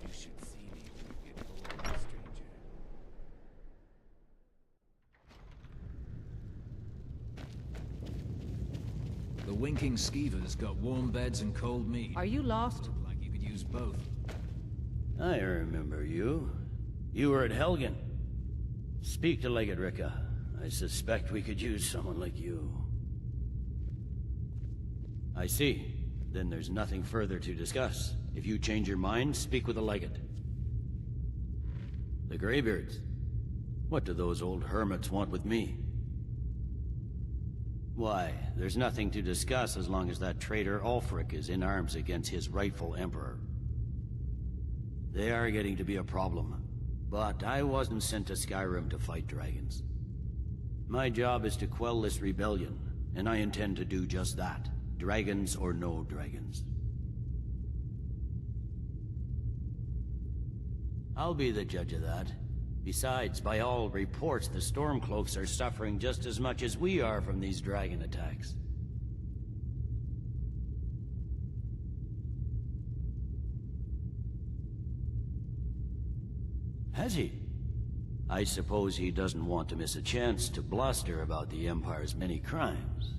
You should see me when you get older, stranger. The winking skeever's got warm beds and cold meat. Are you lost? Look like you could use both. I remember you. You were at Helgen. Speak to Legate Ricka. I suspect we could use someone like you. I see. Then there's nothing further to discuss. If you change your mind, speak with the Legate. The Greybeards. What do those old hermits want with me? Why, there's nothing to discuss as long as that traitor Ulfric is in arms against his rightful emperor. They are getting to be a problem, but I wasn't sent to Skyrim to fight dragons. My job is to quell this rebellion, and I intend to do just that, dragons or no dragons. I'll be the judge of that. Besides, by all reports, the Stormcloaks are suffering just as much as we are from these dragon attacks. Has he? I suppose he doesn't want to miss a chance to bluster about the Empire's many crimes.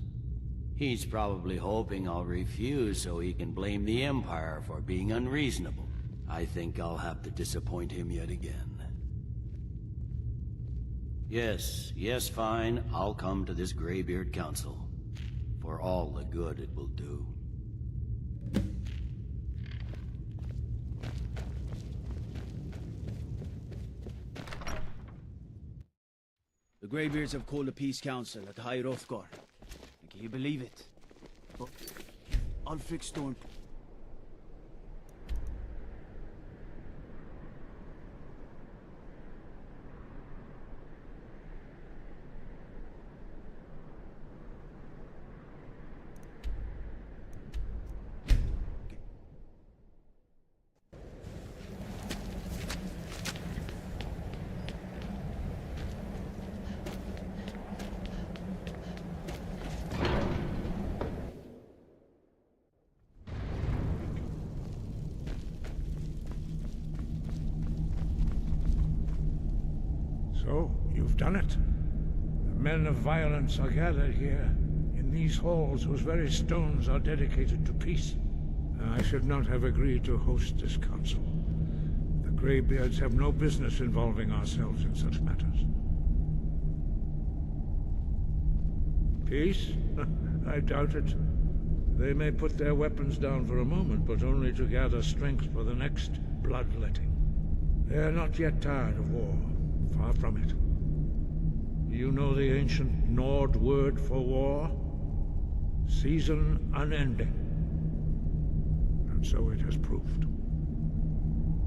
He's probably hoping I'll refuse so he can blame the Empire for being unreasonable. I think I'll have to disappoint him yet again. Yes, fine. I'll come to this Greybeard Council. For all the good it will do. The Greybeards have called a peace council at High Hrothgar. Can you believe it? But Ulfric Storm... So, you've done it. The men of violence are gathered here, in these halls whose very stones are dedicated to peace. I should not have agreed to host this council. The Greybeards have no business involving ourselves in such matters. Peace? I doubt it. They may put their weapons down for a moment, but only to gather strength for the next bloodletting. They are not yet tired of war. Far from it. You know the ancient Nord word for war? Season unending. And so it has proved.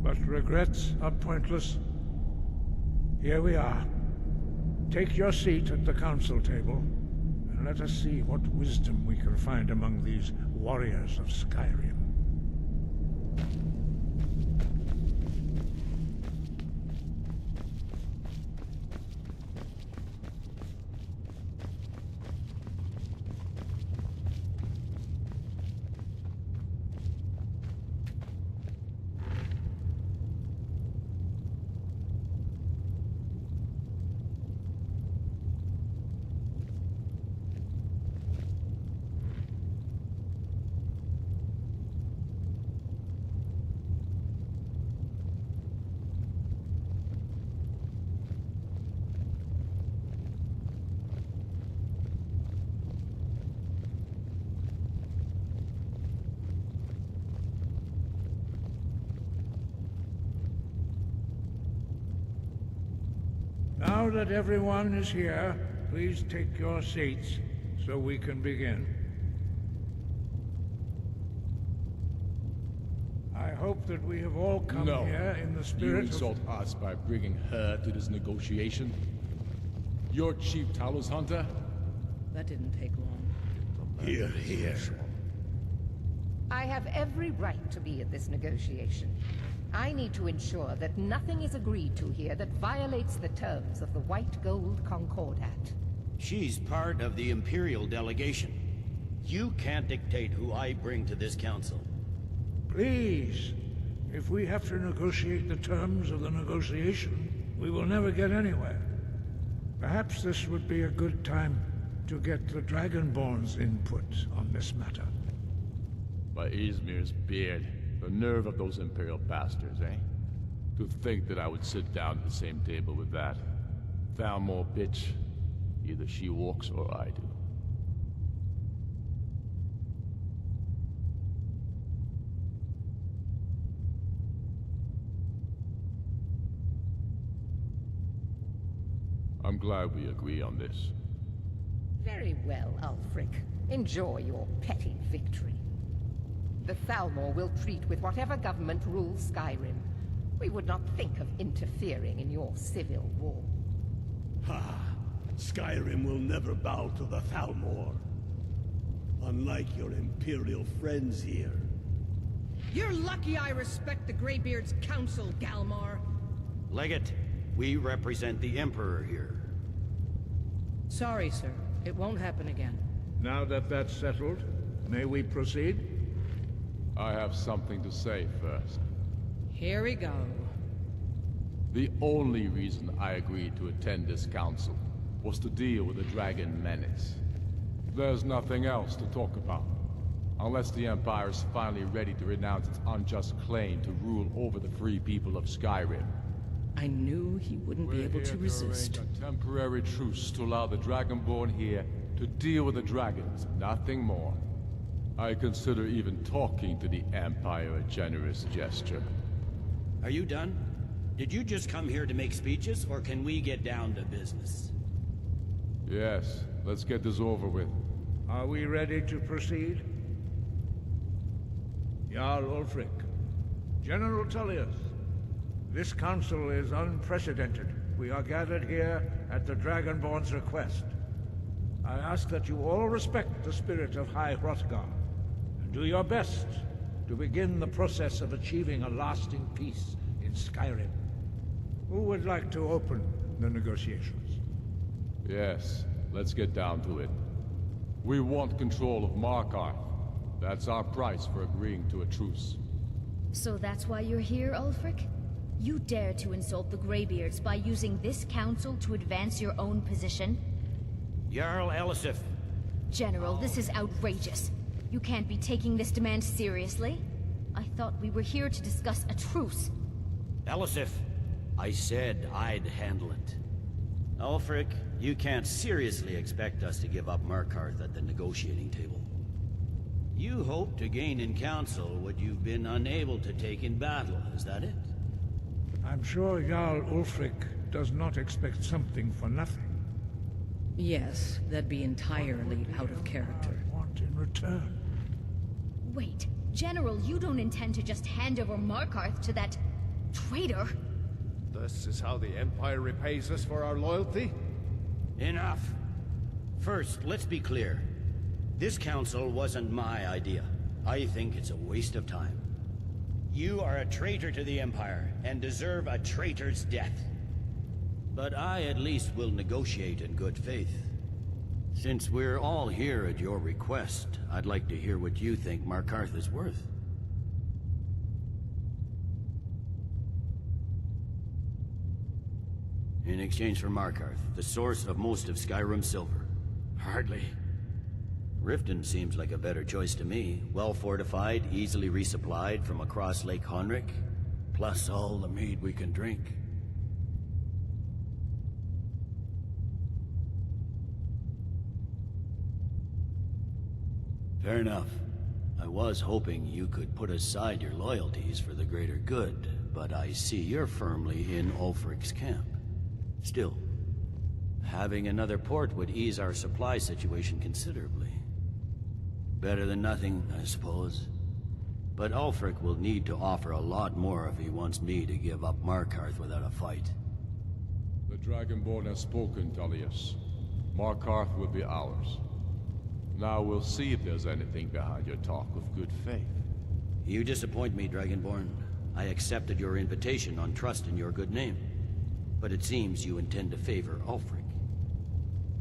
But regrets are pointless. Here we are. Take your seat at the council table, and let us see what wisdom we can find among these warriors of Skyrim. Now that everyone is here, please take your seats so we can begin. I hope that we have all come here in the spirit You insult us by bringing her to this negotiation? Your chief Talos hunter? That didn't take long. Here, here. I have every right to be at this negotiation. I need to ensure that nothing is agreed to here that violates the terms of the White Gold Concordat. She's part of the Imperial delegation. You can't dictate who I bring to this council. Please, if we have to negotiate the terms of the negotiation, we will never get anywhere. Perhaps this would be a good time to get the Dragonborn's input on this matter. By Izmir's beard. The nerve of those Imperial bastards, eh? To think that I would sit down at the same table with that. Thalmor bitch. Either she walks or I do. I'm glad we agree on this. Very well, Ulfric. Enjoy your petty victory. The Thalmor will treat with whatever government rules Skyrim. We would not think of interfering in your civil war. Ha! Skyrim will never bow to the Thalmor. Unlike your Imperial friends here. You're lucky I respect the Greybeard's counsel, Galmar. Legate, we represent the Emperor here. Sorry, sir. It won't happen again. Now that that's settled, may we proceed? I have something to say first. Here we go. The only reason I agreed to attend this council was to deal with the Dragon Menace. There's nothing else to talk about. Unless the Empire is finally ready to renounce its unjust claim to rule over the free people of Skyrim. I knew he wouldn't be able to resist. A temporary truce to allow the Dragonborn here to deal with the dragons, nothing more. I consider even talking to the Empire a generous gesture. Are you done? Did you just come here to make speeches, or can we get down to business? Yes, let's get this over with. Are we ready to proceed? Jarl Ulfric, General Tullius, this council is unprecedented. We are gathered here at the Dragonborn's request. I ask that you all respect the spirit of High Hrothgar, and do your best to begin the process of achieving a lasting peace in Skyrim. Who would like to open the negotiations? Yes, let's get down to it. We want control of Markarth. That's our price for agreeing to a truce. So that's why you're here, Ulfric? You dare to insult the Greybeards by using this council to advance your own position? Jarl Elisif. General, this is outrageous. You can't be taking this demand seriously. I thought we were here to discuss a truce. Elisif, I said I'd handle it. Ulfric, you can't seriously expect us to give up Markarth at the negotiating table. You hope to gain in council what you've been unable to take in battle, is that it? I'm sure Jarl Ulfric does not expect something for nothing. Yes, that'd be entirely out of character. Want in return? Wait, General, you don't intend to just hand over Markarth to that traitor? This is how the Empire repays us for our loyalty? Enough. First, let's be clear. This council wasn't my idea. I think it's a waste of time. You are a traitor to the Empire, and deserve a traitor's death. But I at least will negotiate in good faith. Since we're all here at your request, I'd like to hear what you think Markarth is worth. In exchange for Markarth, the source of most of Skyrim's silver. Hardly. Riften seems like a better choice to me. Well fortified, easily resupplied from across Lake Honric, plus all the mead we can drink. Fair enough. I was hoping you could put aside your loyalties for the greater good, but I see you're firmly in Ulfric's camp. Still, having another port would ease our supply situation considerably. Better than nothing, I suppose. But Ulfric will need to offer a lot more if he wants me to give up Markarth without a fight. The Dragonborn has spoken, Tullius. Markarth will be ours. Now we'll see if there's anything behind your talk of good faith. You disappoint me, Dragonborn. I accepted your invitation on trust in your good name. But it seems you intend to favor Ulfric.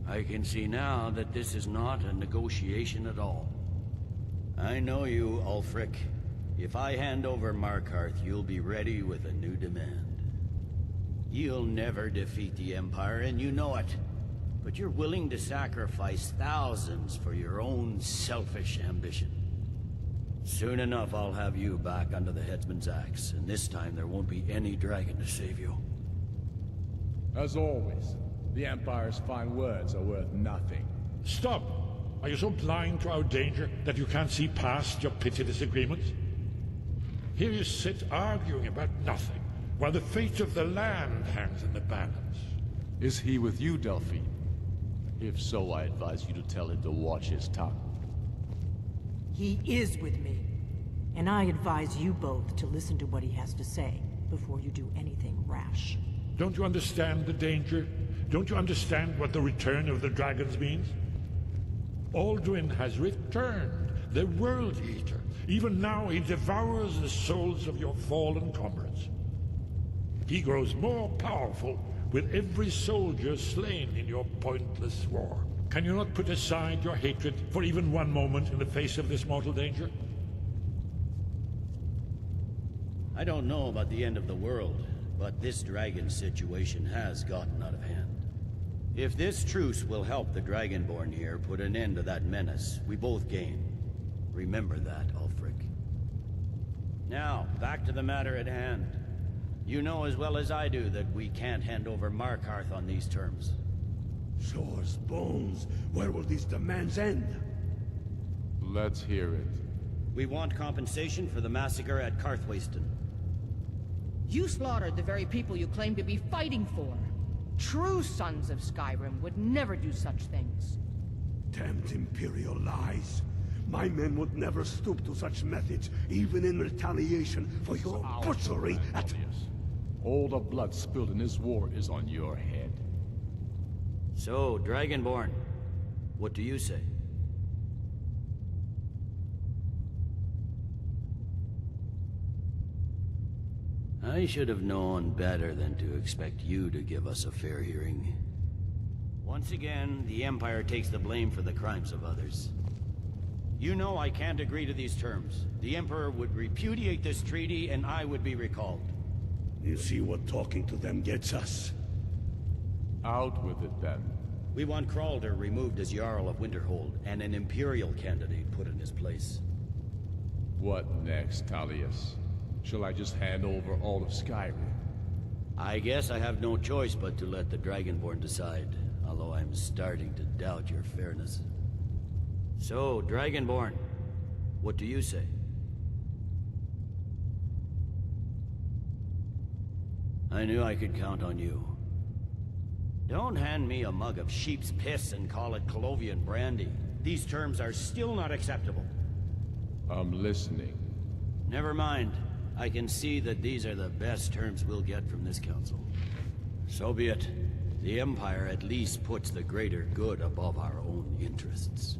I can see now that this is not a negotiation at all. I know you, Ulfric. If I hand over Markarth, you'll be ready with a new demand. You'll never defeat the Empire, and you know it. But you're willing to sacrifice thousands for your own selfish ambition. Soon enough, I'll have you back under the headsman's axe, and this time there won't be any dragon to save you. As always, the Empire's fine words are worth nothing. Stop! Are you so blind to our danger that you can't see past your petty disagreements? Here you sit arguing about nothing, while the fate of the land hangs in the balance. Is he with you, Delphine? If so, I advise you to tell him to watch his tongue. He is with me. And I advise you both to listen to what he has to say before you do anything rash. Don't you understand the danger? Don't you understand what the return of the dragons means? Alduin has returned, the World Eater. Even now he devours the souls of your fallen comrades. He grows more powerful with every soldier slain in your pointless war. Can you not put aside your hatred for even one moment in the face of this mortal danger? I don't know about the end of the world, but this dragon situation has gotten out of hand. If this truce will help the Dragonborn here put an end to that menace, we both gain. Remember that, Ulfric. Now, back to the matter at hand. You know as well as I do that we can't hand over Markarth on these terms. Swords, bones, where will these demands end? Let's hear it. We want compensation for the massacre at Karthwasten. You slaughtered the very people you claim to be fighting for. True sons of Skyrim would never do such things. Damned Imperial lies. My men would never stoop to such methods, even in retaliation for your butchery at... All the blood spilled in this war is on your head. So, Dragonborn, what do you say? I should have known better than to expect you to give us a fair hearing. Once again, the Empire takes the blame for the crimes of others. You know I can't agree to these terms. The Emperor would repudiate this treaty and I would be recalled. You see what talking to them gets us. Out with it, then. We want Kralder removed as Jarl of Winterhold, and an Imperial candidate put in his place. What next, Tullius? Shall I just hand over all of Skyrim? I guess I have no choice but to let the Dragonborn decide, although I'm starting to doubt your fairness. So, Dragonborn, what do you say? I knew I could count on you. Don't hand me a mug of sheep's piss and call it Colovian brandy. These terms are still not acceptable. I'm listening. Never mind. I can see that these are the best terms we'll get from this council. So be it. The Empire at least puts the greater good above our own interests.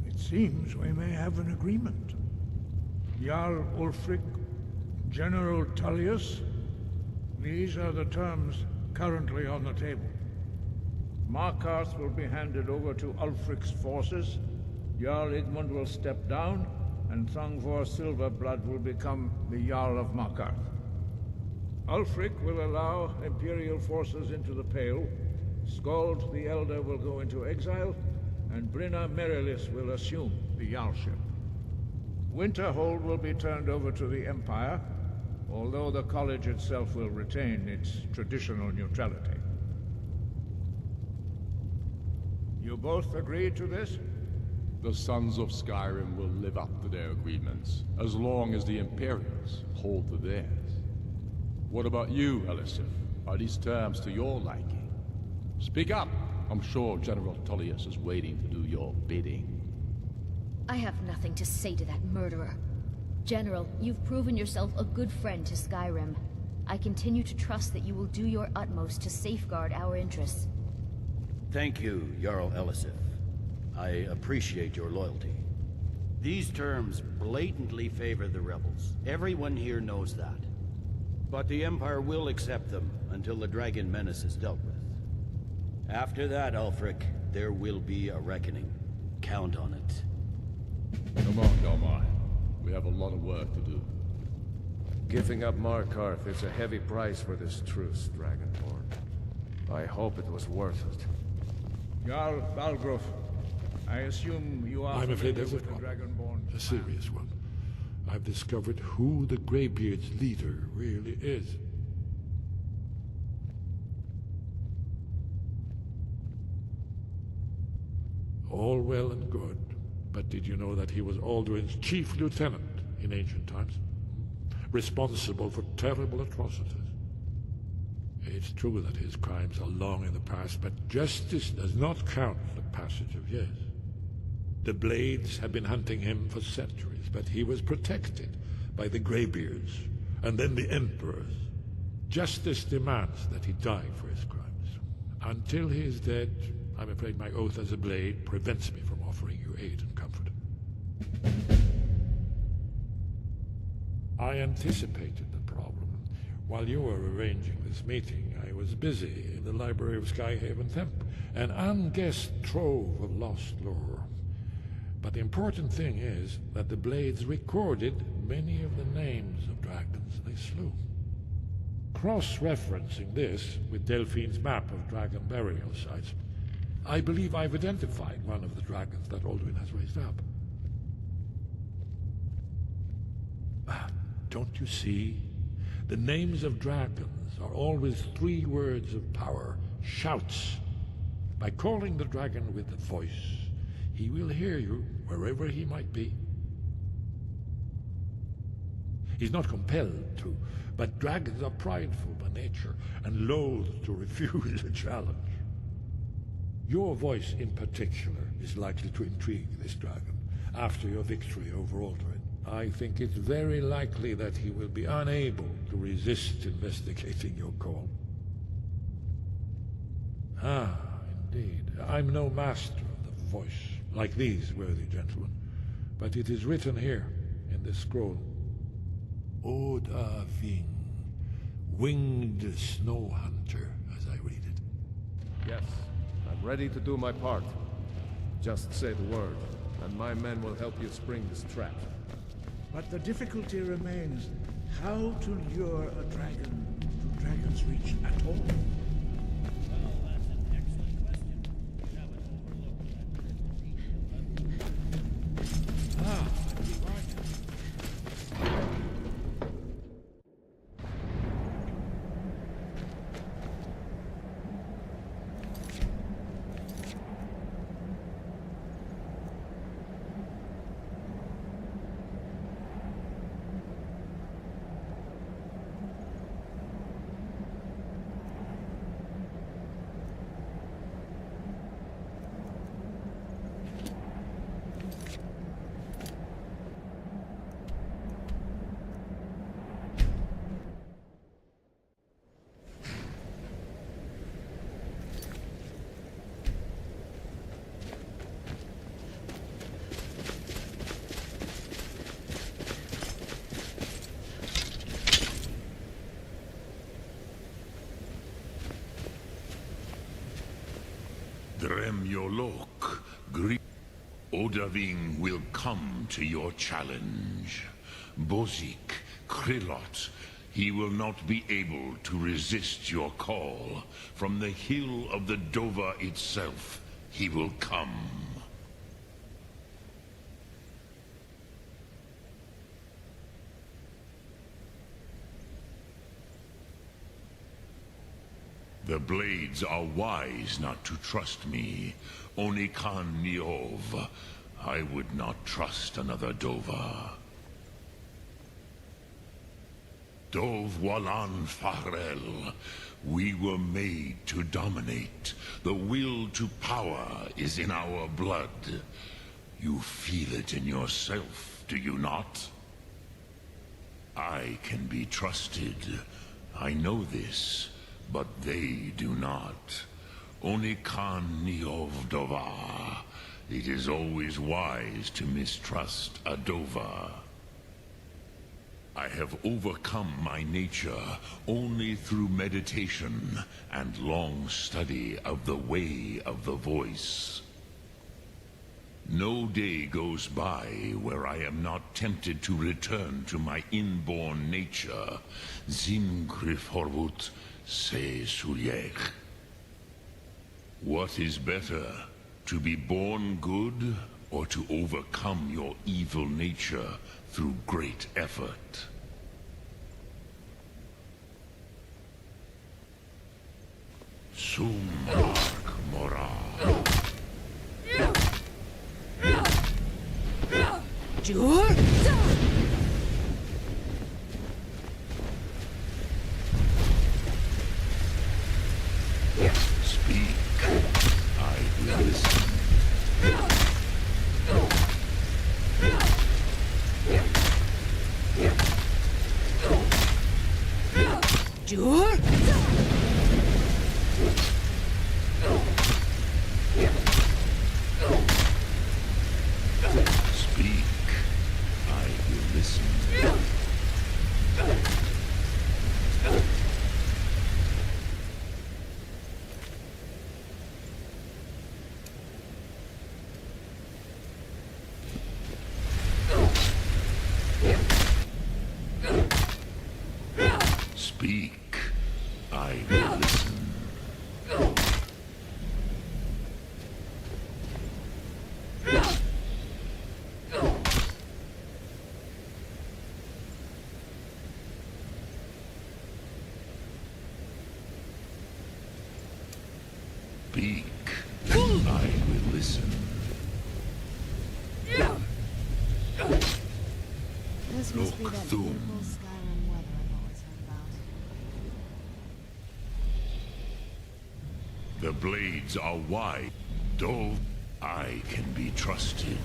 It seems we may have an agreement. Jarl Ulfric, General Tullius, these are the terms currently on the table. Markarth will be handed over to Ulfric's forces, Jarl Igmund will step down, and Thongvor Silverblood will become the Jarl of Markarth. Ulfric will allow Imperial forces into the Pale, Skald the Elder will go into exile, and Brynna Merilis will assume the Jarlship. Winterhold will be turned over to the Empire, although the college itself will retain its traditional neutrality. You both agree to this? The Sons of Skyrim will live up to their agreements, as long as the Imperials hold to theirs. What about you, Elisif? Are these terms to your liking? Speak up! I'm sure General Tullius is waiting to do your bidding. I have nothing to say to that murderer. General, you've proven yourself a good friend to Skyrim. I continue to trust that you will do your utmost to safeguard our interests. Thank you, Jarl Elisif. I appreciate your loyalty. These terms blatantly favor the rebels. Everyone here knows that. But the Empire will accept them until the Dragon Menace is dealt with. After that, Ulfric, there will be a reckoning. Count on it. Come on, Galmar. We have a lot of work to do. Giving up Markarth is a heavy price for this truce, Dragonborn. I hope it was worth it. Jarl Balgruf, I assume you are I'm afraid there's a with the problem. Dragonborn. A serious one. I've discovered who the Greybeard's leader really is. All well and good, but did you know that he was Alduin's chief lieutenant in ancient times? Responsible for terrible atrocities. It's true that his crimes are long in the past, but justice does not count the passage of years. The Blades have been hunting him for centuries, but he was protected by the Greybeards, and then the Emperors. Justice demands that he die for his crimes. Until he is dead, I'm afraid my oath as a Blade prevents me from offering you aid and comfort. I anticipated the problem. While you were arranging this meeting, I was busy in the library of Skyhaven Temp, an unguessed trove of lost lore. But the important thing is that the Blades recorded many of the names of dragons they slew. Cross-referencing this with Delphine's map of dragon burial sites, I believe I've identified one of the dragons that Alduin has raised up. Don't you see? The names of dragons are always 3 words of power, shouts. By calling the dragon with a voice, he will hear you wherever he might be. He's not compelled to, but dragons are prideful by nature and loath to refuse a challenge. Your voice in particular is likely to intrigue this dragon after your victory over Aldrin. I think it's very likely that he will be unable to resist investigating your call. Ah, indeed. I'm no master of the voice, like these worthy gentlemen, but it is written here in this scroll. Oda Ving, winged snow hunter, as I read it. Yes, I'm ready to do my part. Just say the word, and my men will help you spring this trap. But the difficulty remains how to lure a dragon to Dragon's Reach at all. Dremyolok, Odaving will come to your challenge. Bozik, Krillot, he will not be able to resist your call. From the hill of the Dova itself, he will come. The Blades are wise not to trust me. Only Khan Niov. I would not trust another Dova. Dov Walan Farel. We were made to dominate. The will to power is in our blood. You feel it in yourself, do you not? I can be trusted. I know this. But they do not. Only Khan Niov Dova. It is always wise to mistrust a Dova. I have overcome my nature only through meditation and long study of the way of the voice. No day goes by where I am not tempted to return to my inborn nature. Zimgrifhorvut Se Sulyech. What is better, to be born good or to overcome your evil nature through great effort? Sumark Mora. Jur? Speak. I will listen. Jur? Speak. I will listen. Speak. I will listen. Speak. I will listen. This This must be that Thum. beautiful Skyrim weather I've always heard about. The blades are wide, dull. I can be trusted.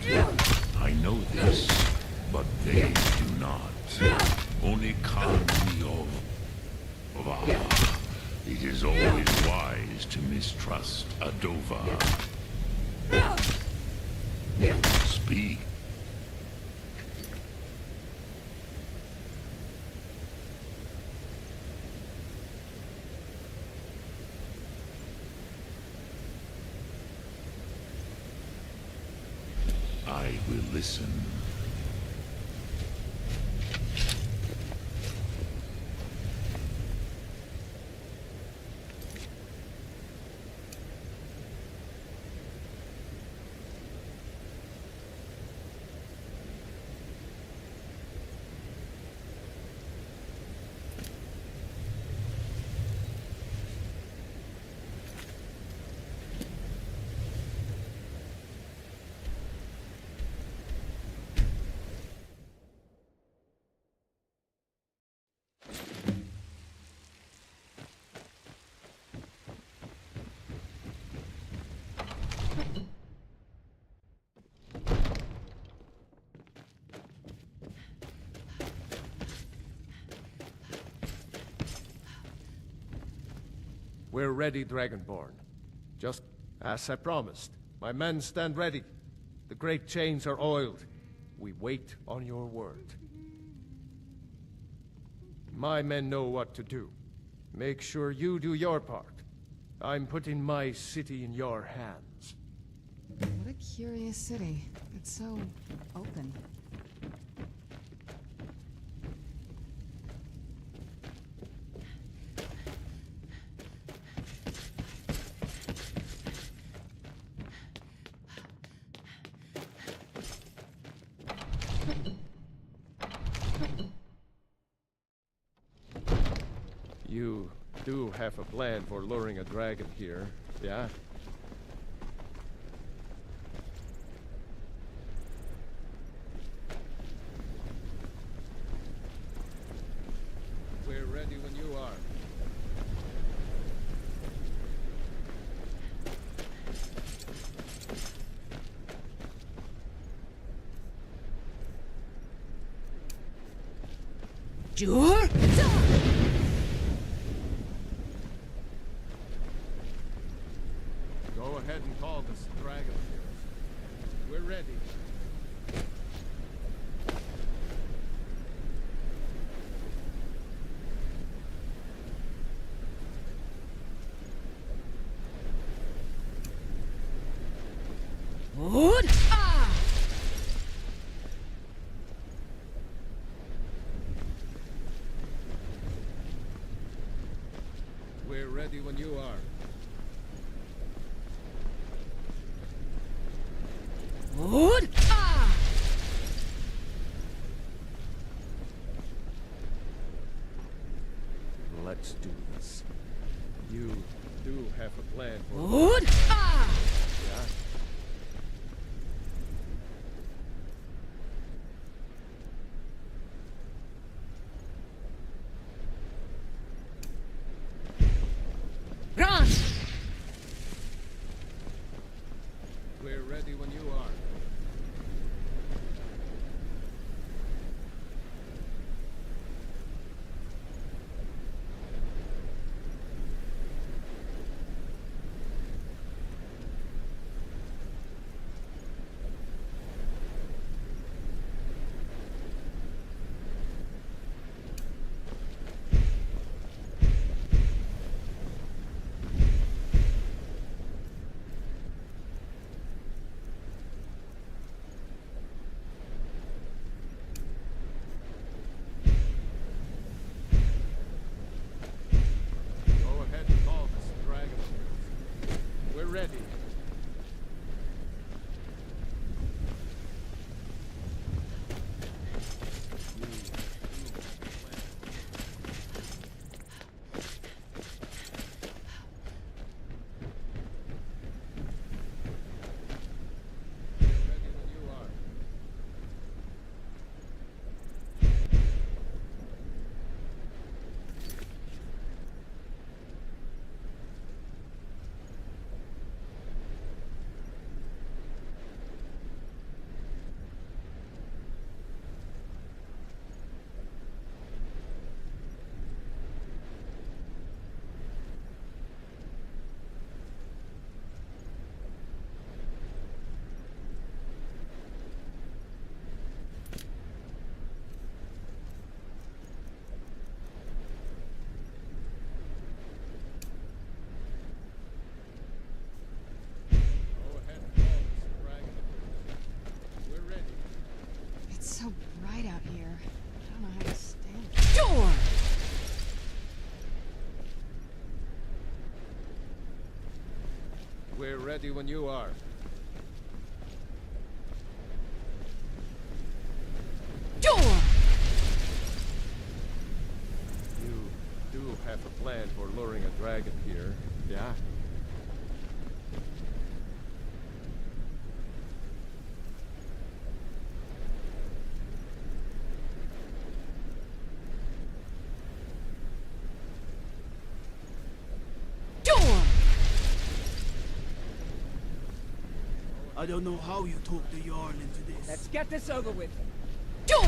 I know this, but they do not. Only Khan of... Ah, it is always wise to mistrust a Dova. Speak. I will listen. We're ready, Dragonborn. Just as I promised. My men stand ready. The great chains are oiled. We wait on your word. My men know what to do. Make sure you do your part. I'm putting my city in your hands. What a curious city. It's so open. You do have a plan for luring a dragon here, yeah? We're ready when you are. Sure. Go ahead and call this dragon here. We're ready. Good. Ah! We're ready when you are. Good. Ah! Let's do this. You do have a plan for... Good. Ah! Yeah? Run! We're ready when you are. ready when you are. Door! You do have a plan for luring a dragon here, yeah? I don't know how you talked the Jarl into this. Let's get this over with. Door!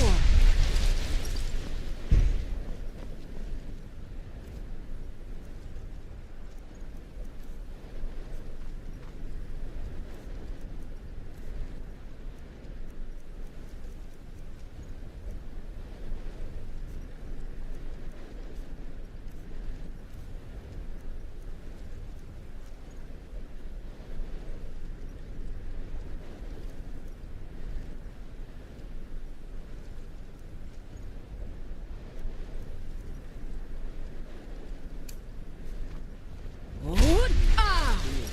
You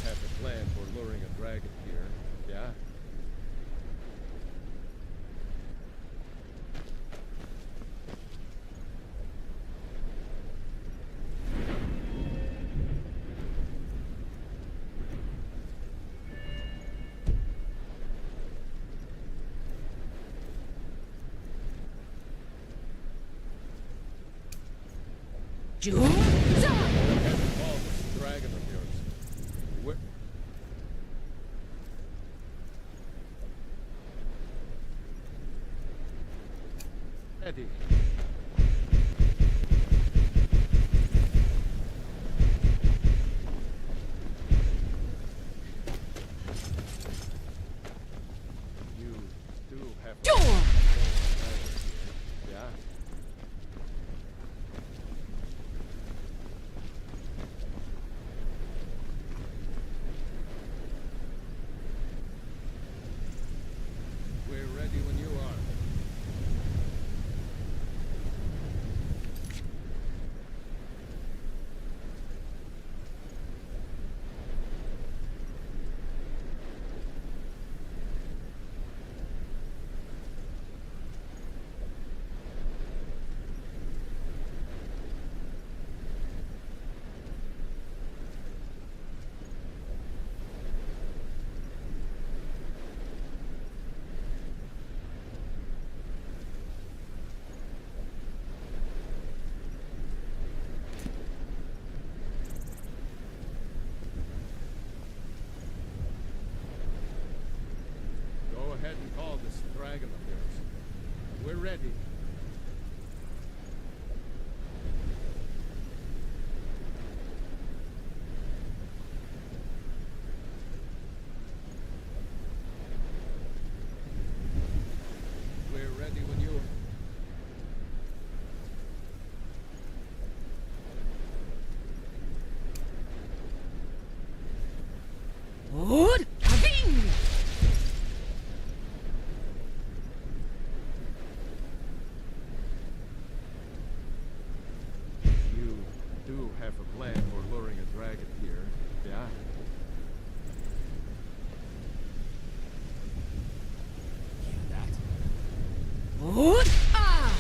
have a plan for luring a dragon here, yeah? Dragon of yours. Where... Eddie. You do have Door! Yeah. We're ready when you are. Go ahead and call this dragon of yours. We're ready. We're ready when you are. Wood! Having! You do have a plan for luring a dragon here, yeah? Wood! Ah!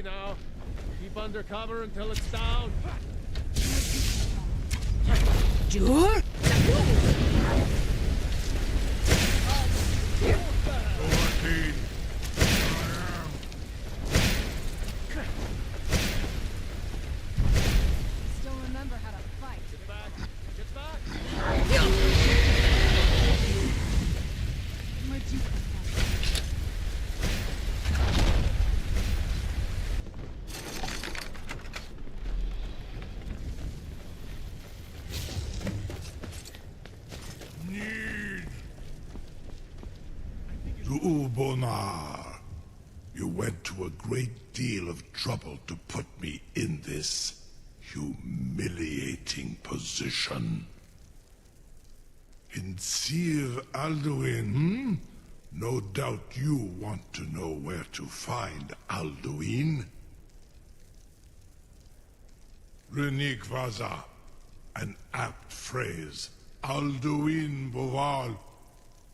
Now, keep under cover until it's down. Door? Still remember how to fight. Get back! Get back! Where'd you come from? To Ubonar. You went too to a great deal of trouble to put me in this humiliating position. In Sir Alduin, No doubt you want to know where to find Alduin. Renik Vaza, an apt phrase. Alduin Boval.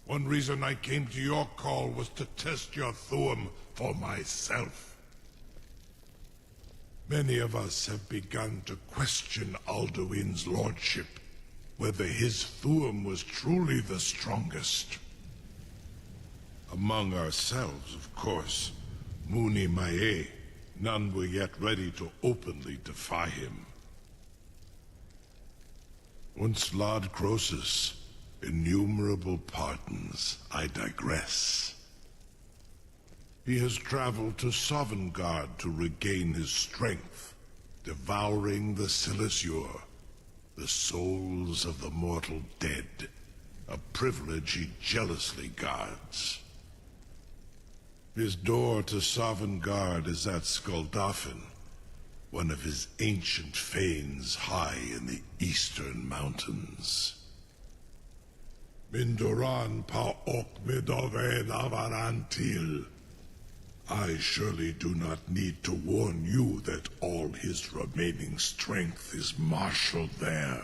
One reason I came to your call was to test your Thuum for myself. Many of us have begun to question Alduin's lordship, whether his Thuum was truly the strongest. Among ourselves, of course, Muni Mae, none were yet ready to openly defy him. Once Lord Croesus, innumerable pardons, I digress. He has traveled to Sovngarde to regain his strength, devouring the Silesure, the souls of the mortal dead, a privilege he jealously guards. His door to Sovngarde is at Skuldafn, one of his ancient fanes high in the eastern mountains. Mindoran pa ok midoven avarantil. I surely do not need to warn you that all his remaining strength is marshaled there.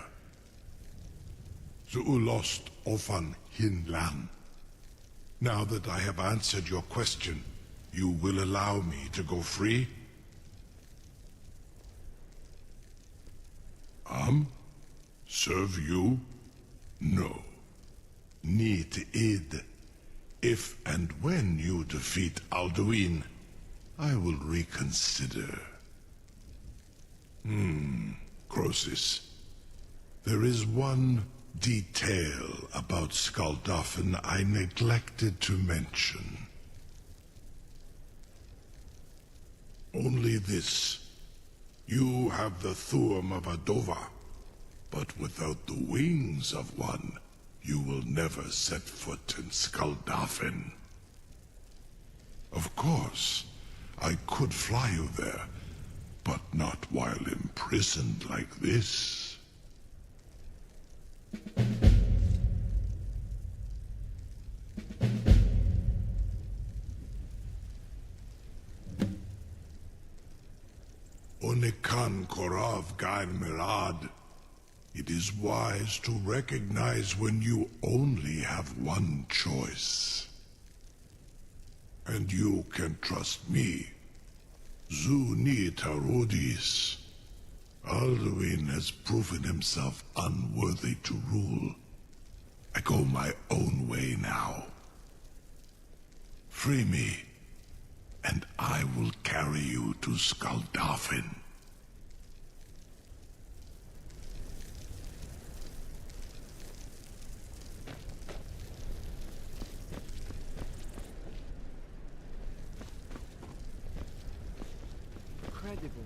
Zuulost ofan hinlan. Now that I have answered your question, you will allow me to go free? Serve you? No. Need id. If and when you defeat Alduin, I will reconsider. Croesus. There is one detail about Skuldafn I neglected to mention. Only this. You have the Thuum of Adova, but without the wings of one, you will never set foot in Skuldafn. Of course, I could fly you there, but not while imprisoned like this. Onikan Korav Gain Mirad. It is wise to recognize when you only have one choice. And you can trust me. Zuni Tarudis. Alduin has proven himself unworthy to rule. I go my own way now. Free me, and I will carry you to Skuldafn. Incredible.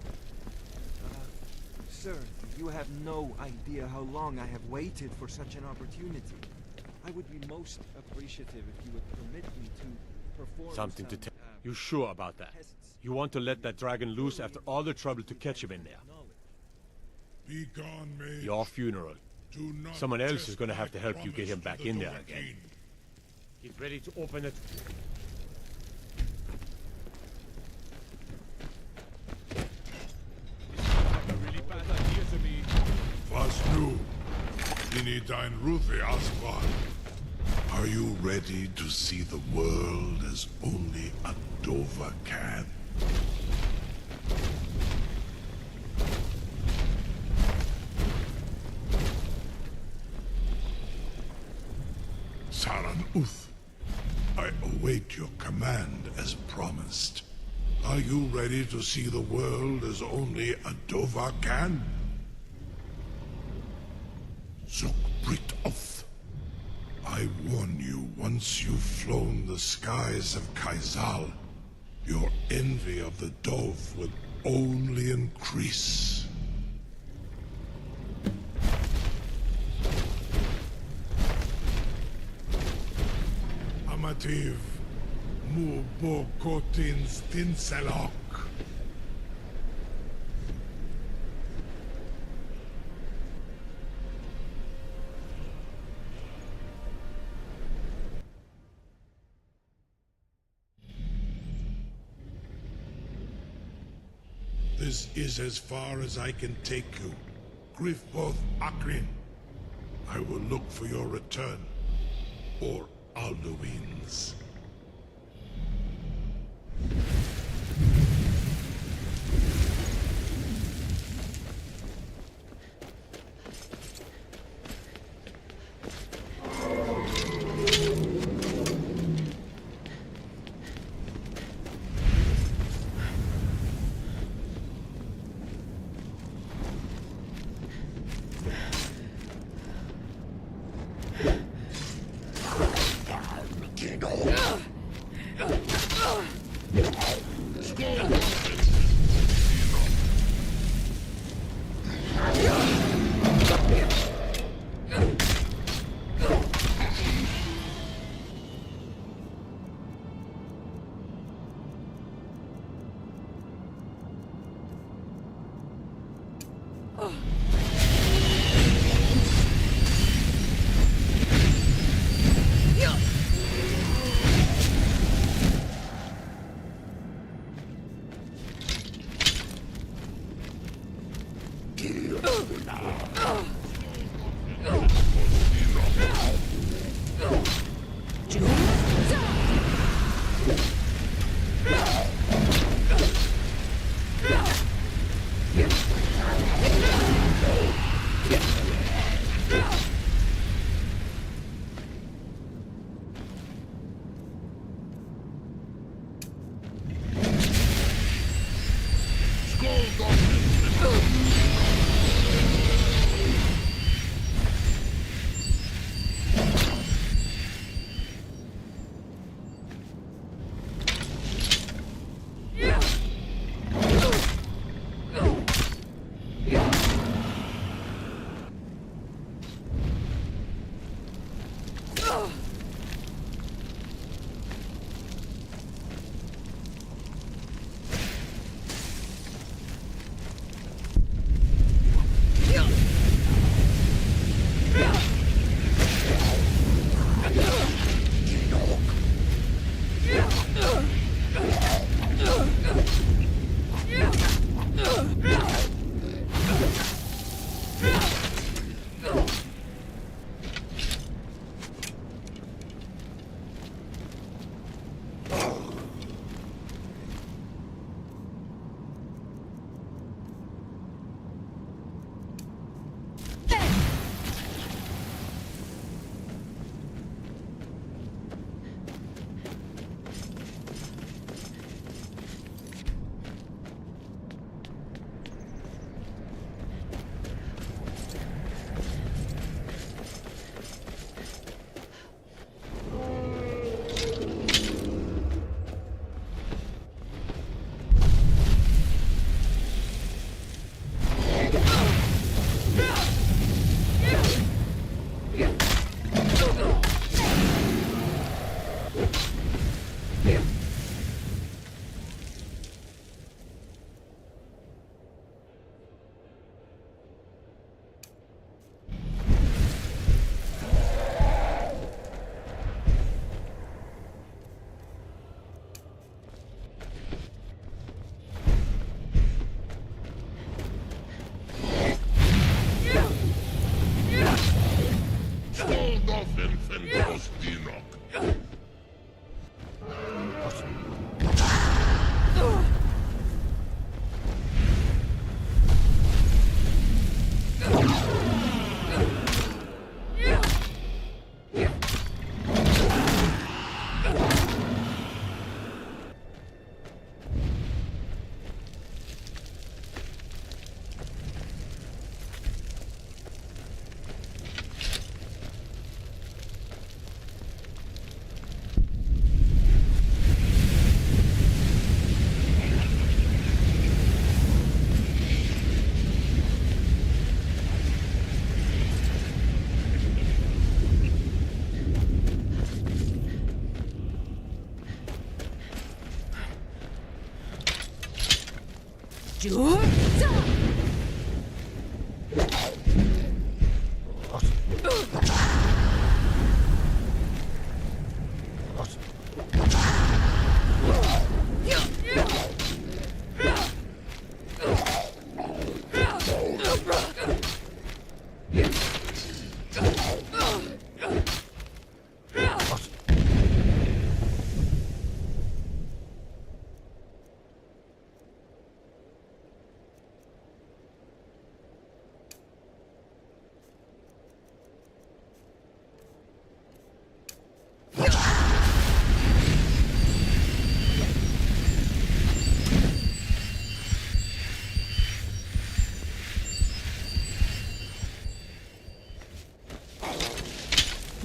Sir, you have no idea how long I have waited for such an opportunity. I would be most appreciative if you would permit me to perform Something to tell. You sure about that? You want to let that dragon loose after all the trouble to catch him in there? Be gone, mage. Your funeral. Someone else is gonna have to help you get him back in there again. Get ready to open it. Was nu, Dini dein Ruthi Aswan. Are you ready to see the world as only Adova can? Saran Uth, I await your command as promised. Are you ready to see the world as only Adova can? Zukbrit Oth. I warn you, once you've flown the skies of Kaizal, your envy of the Dove will only increase. Amativ, Mubokotins Tinselok. This is as far as I can take you. Grifboth Akrin. I will look for your return. Or Alduin's.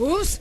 Who's?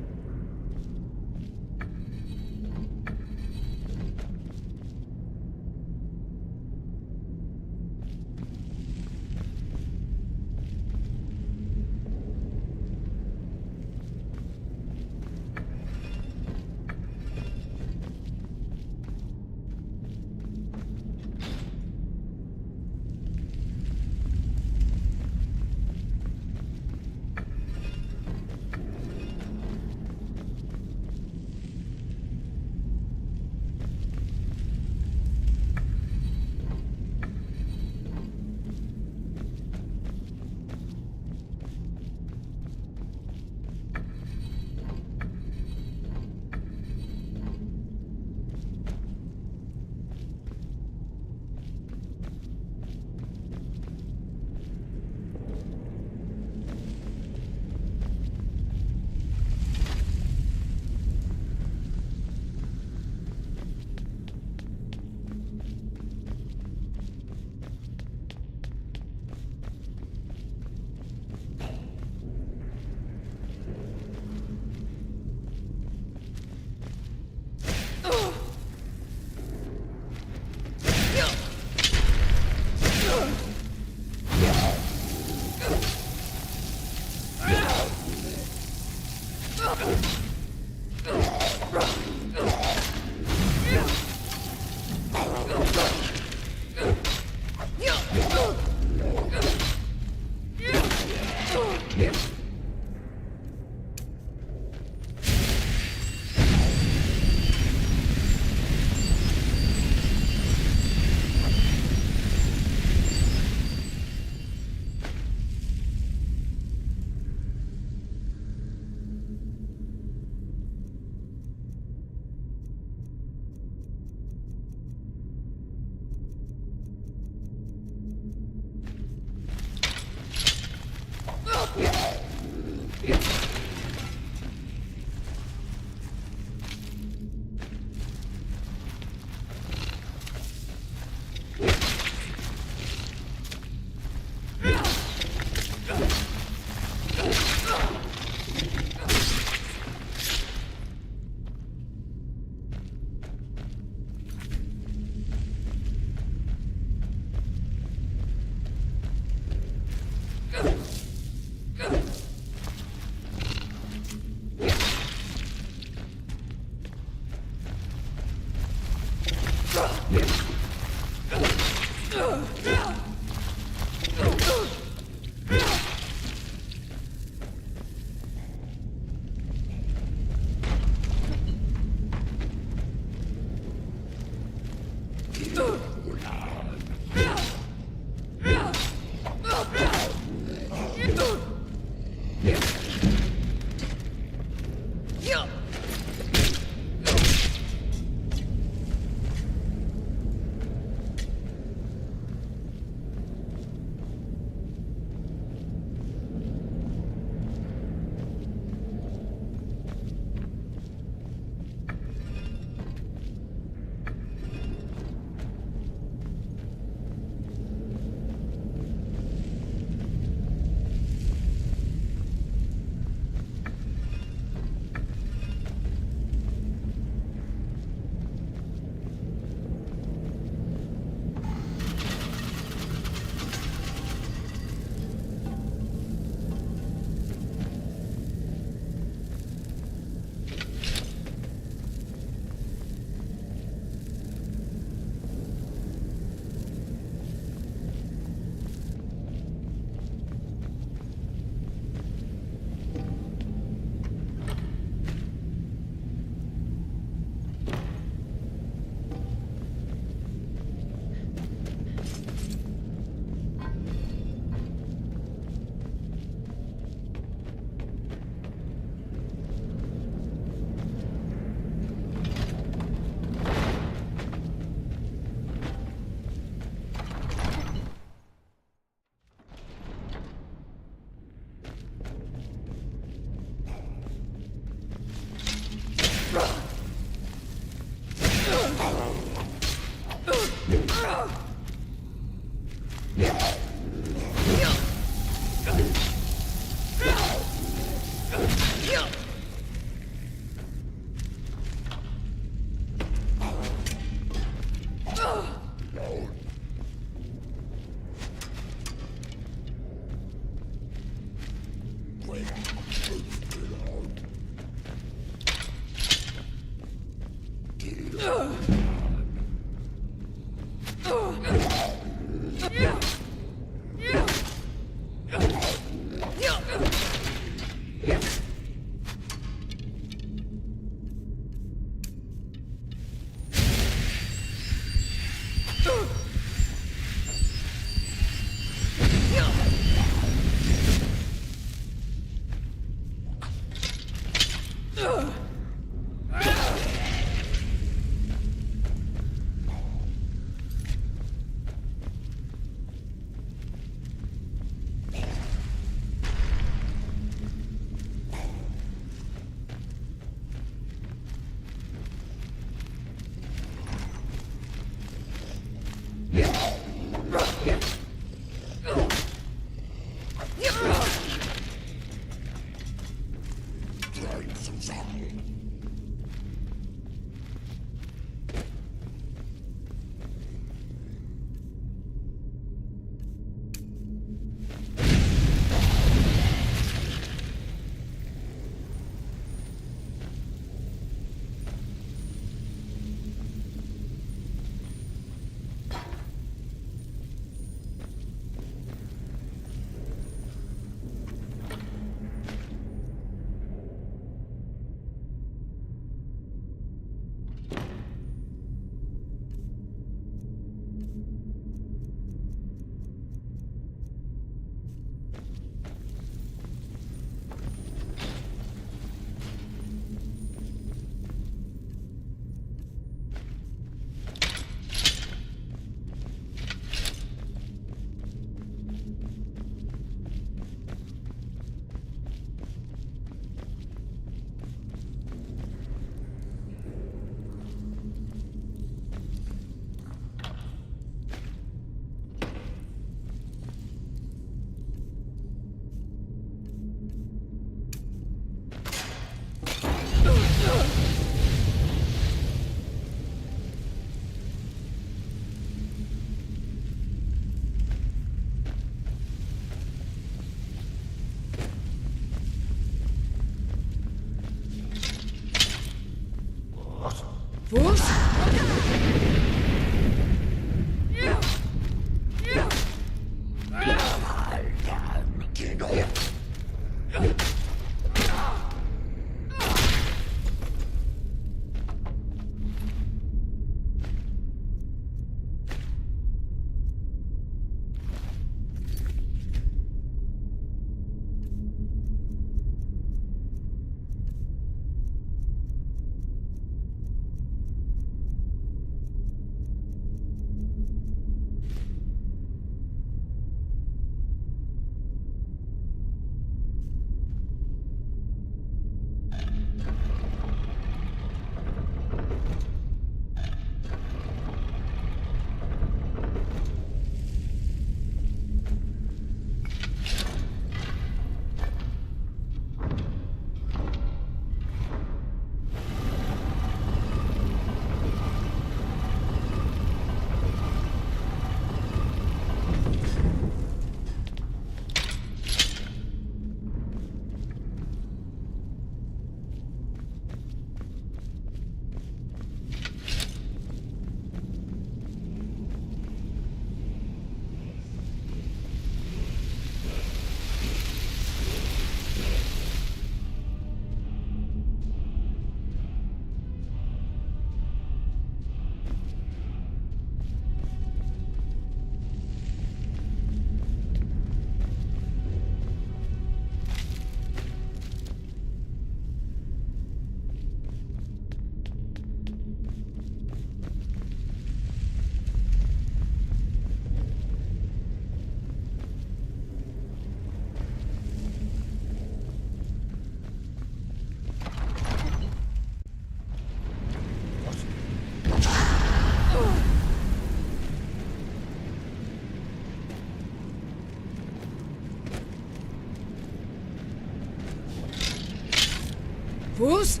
Fools!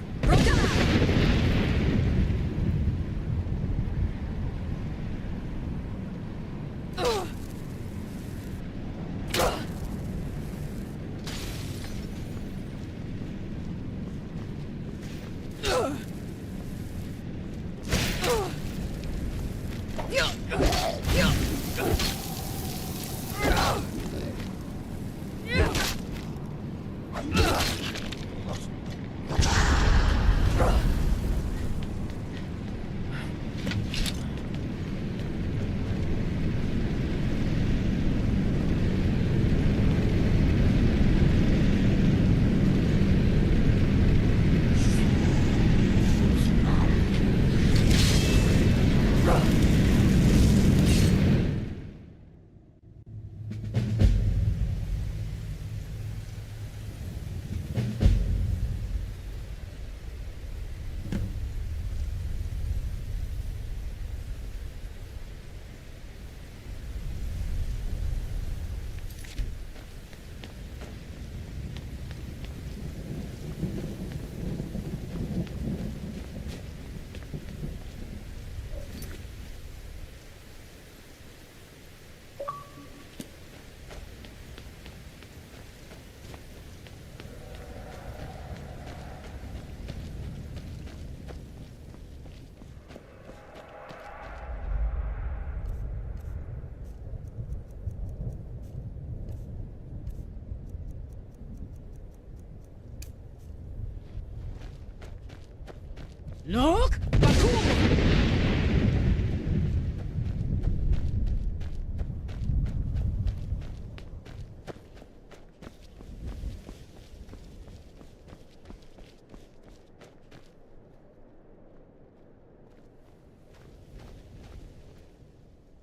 Look!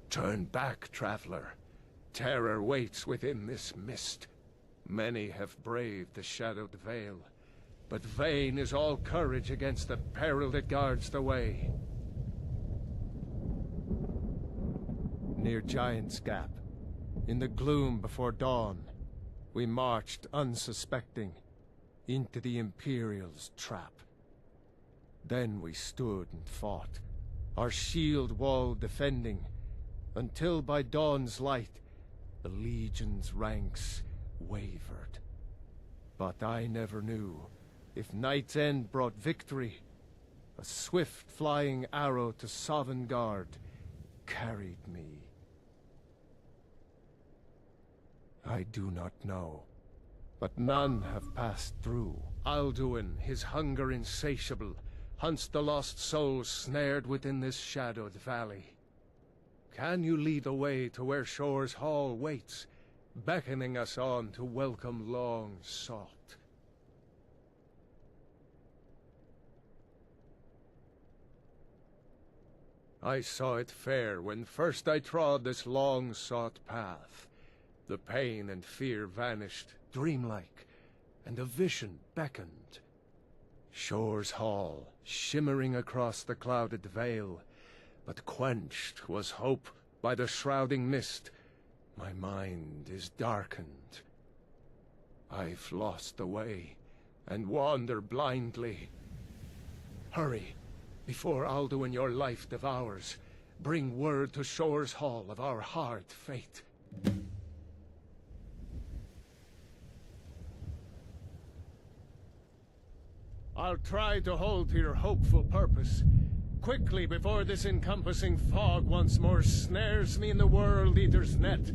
Turn back, traveler. Terror waits within this mist. Many have braved the shadowed veil, but vain is all courage against the peril that guards the way. Near Giant's Gap, in the gloom before dawn, we marched unsuspecting into the Imperial's trap. Then we stood and fought, our shield wall defending, until by dawn's light the Legion's ranks wavered. But I never knew if Night's End brought victory. A swift flying arrow to Sovngarde carried me. I do not know. but none have passed through. Alduin, his hunger insatiable, hunts the lost souls snared within this shadowed valley. Can you lead the way to where Shore's Hall waits, beckoning us on to welcome long sought? I saw it fair when first I trod this long-sought path. The pain and fear vanished, dreamlike, and a vision beckoned. Shore's Hall, shimmering across the clouded veil, but quenched was hope by the shrouding mist. My mind is darkened. I've lost the way, and wander blindly. Hurry, before Alduin your life devours. Bring word to Shore's Hall of our hard fate. I'll try to hold to your hopeful purpose. Quickly, before this encompassing fog once more snares me in the World Eater's net.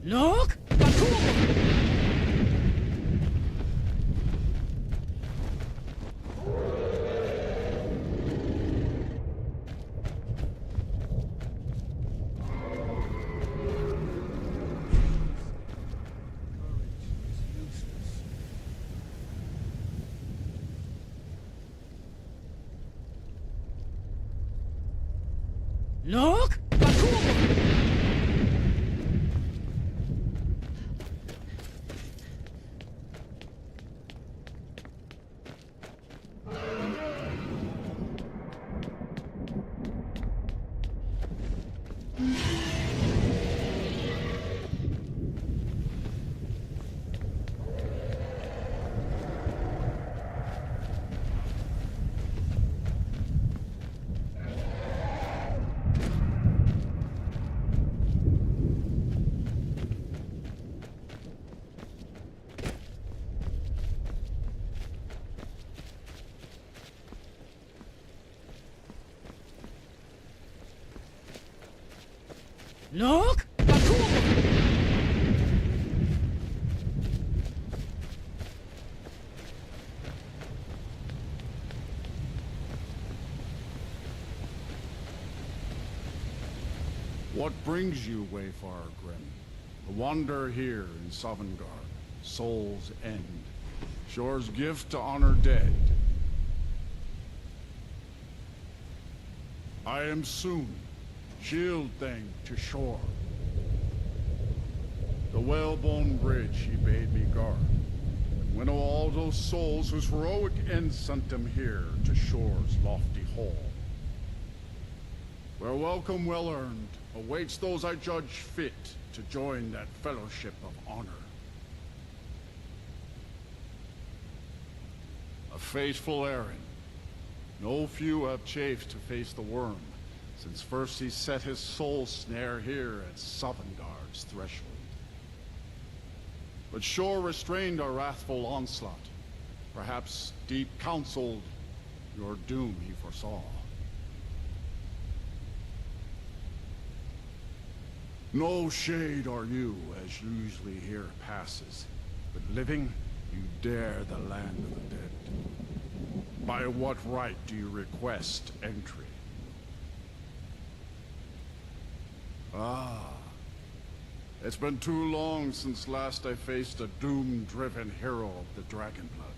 Look! Look! Look! What brings you, Wayfarer Grim? A wander here in Sovngarde, Soul's End, Shore's gift to honor dead. I am soon, shield thing to Shore. The whalebone bridge he bade me guard, and winnow all those souls whose heroic end sent them here to Shore's lofty hall, where welcome well earned awaits those I judge fit to join that fellowship of honor. A fateful errand. No few have chafed to face the worm, since first he set his soul snare here at Sovngarde's threshold. But Shore restrained our wrathful onslaught. Perhaps deep counseled your doom he foresaw. No shade are you, as usually here passes, but living, you dare the land of the dead. By what right do you request entry? Ah, it's been too long since last I faced a doom-driven hero of the Dragonblood.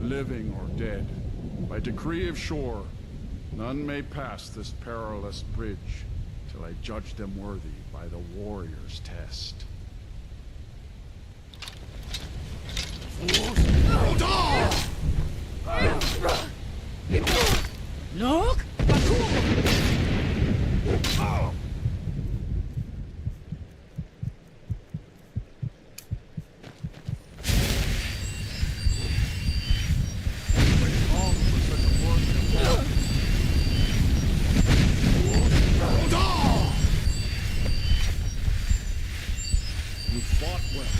Living or dead, by decree of Shore, none may pass this perilous bridge till I judge them worthy by the warrior's test. Look! You fought well.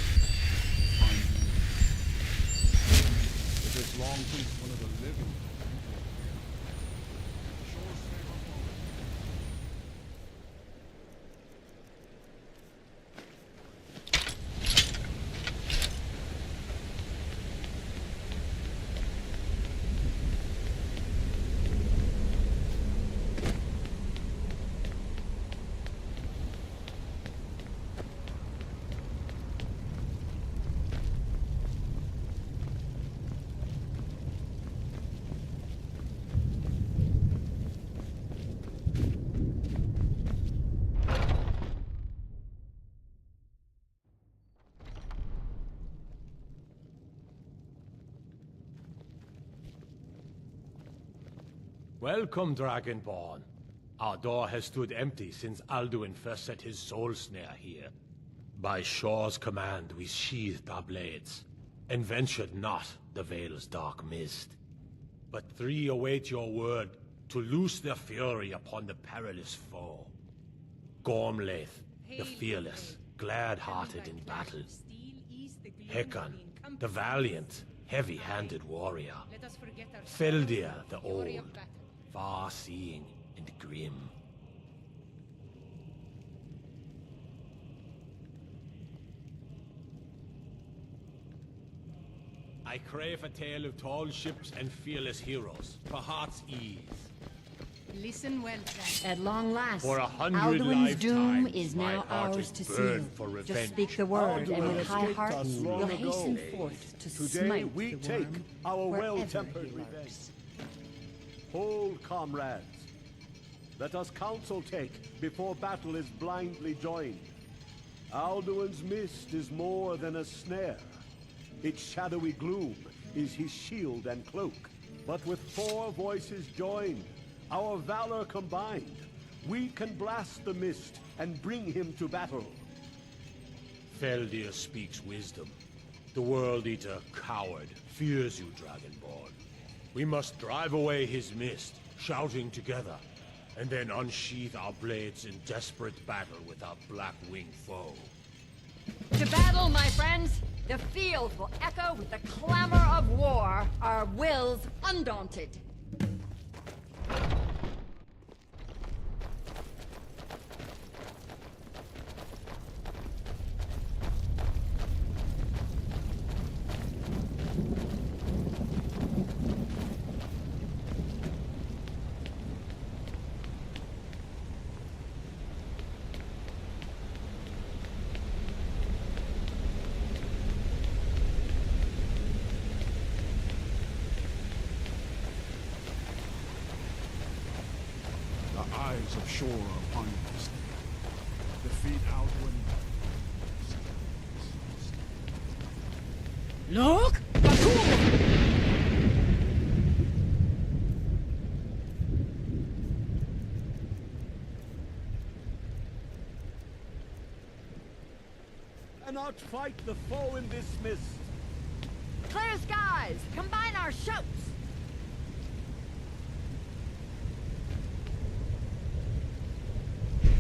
It is long since one of the living. Welcome, Dragonborn. Our door has stood empty since Alduin first set his soul snare here. By Shaw's command, we sheathed our blades, and ventured not the Vale's dark mist. But three await your word to loose their fury upon the perilous foe. Gormlaith, the fearless, glad-hearted in battle. Hekon, the valiant, heavy-handed warrior. Feldir, the old, far-seeing and grim. I crave a tale of tall ships and fearless heroes, for heart's ease. Listen well, friend. At long last, For 100 Alduin's doom lifetimes, is my now heart ours is to burned seal. for Just revenge. speak the word, and with high escaped heart, us long we'll ago. hasten forth to Today smite we the take worm our wherever well-tempered he revenge. lurks. Hold, comrades. Let us counsel take before battle is blindly joined. Alduin's mist is more than a snare. Its shadowy gloom is his shield and cloak. But with 4 voices joined, our valor combined, we can blast the mist and bring him to battle. Feldir speaks wisdom. The World Eater, coward, fears you, Dragonborn. We must drive away his mist, shouting together, and then unsheath our blades in desperate battle with our black-winged foe. To battle, my friends! The field will echo with the clamor of war, our wills undaunted. The eyes of Shore are upon you this day. Defeat Alduin. Look! Cannot fight the foe in this mist. Clear skies! Combine our shouts!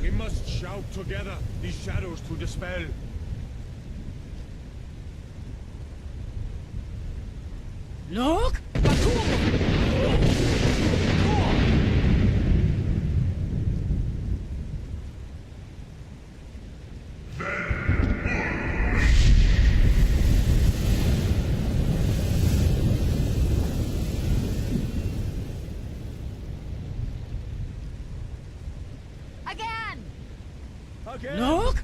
We must shout together, these shadows to dispel. Look! Again! Again! Look!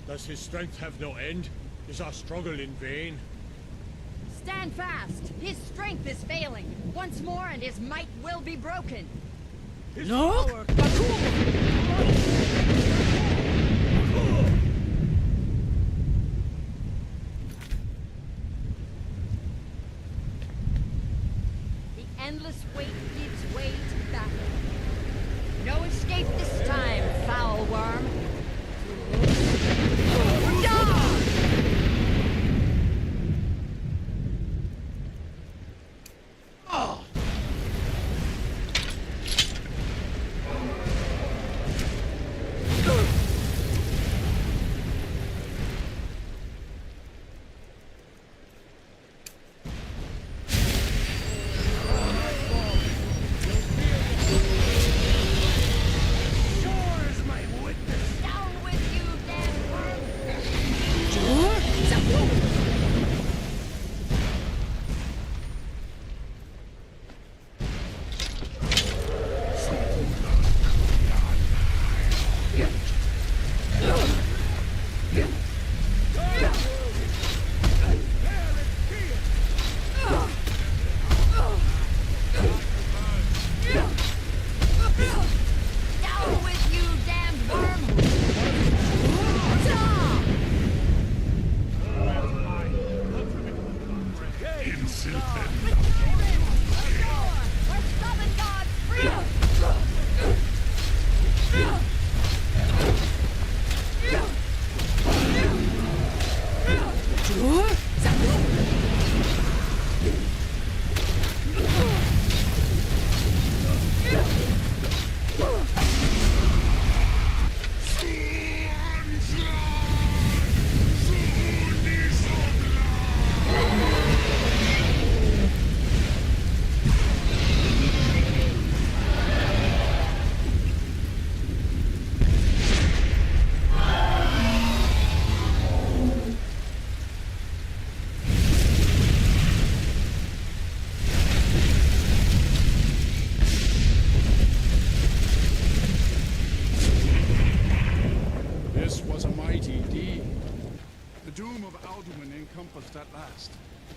Does his strength have no end? Is our struggle in vain? Stand fast! His strength is failing. Once more and his might will be broken. Look! The endless wait gives way to battle. No escape this time, foul worm. Shore's my witness!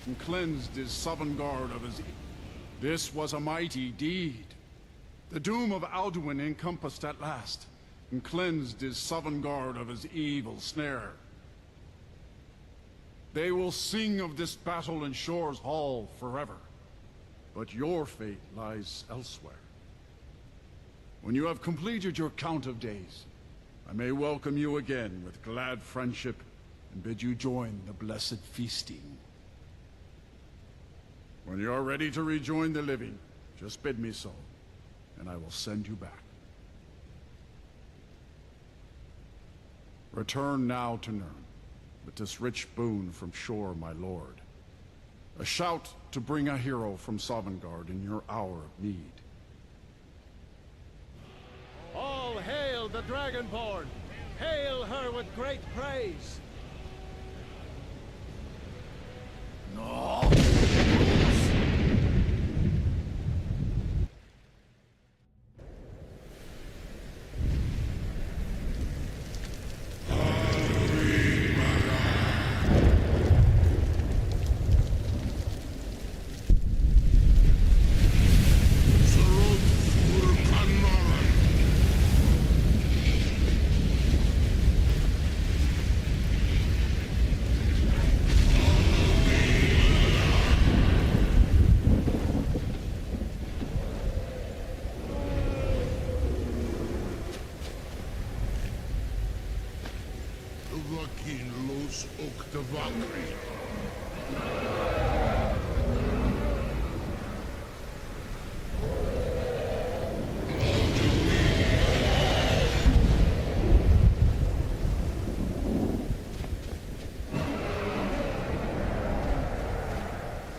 and cleansed his Sovngarde of his... This was a mighty deed. The doom of Alduin encompassed at last, and cleansed his Sovngarde of his evil snare. They will sing of this battle in Shore's Hall forever, but your fate lies elsewhere. When you have completed your count of days, I may welcome you again with glad friendship and bid you join the blessed feasting. When you are ready to rejoin the living, just bid me so, and I will send you back. Return now to Nirn, with this rich boon from Shore, my lord. A shout to bring a hero from Sovngarde in your hour of need. All hail the Dragonborn! Hail her with great praise! No! Vakin los Octavakri.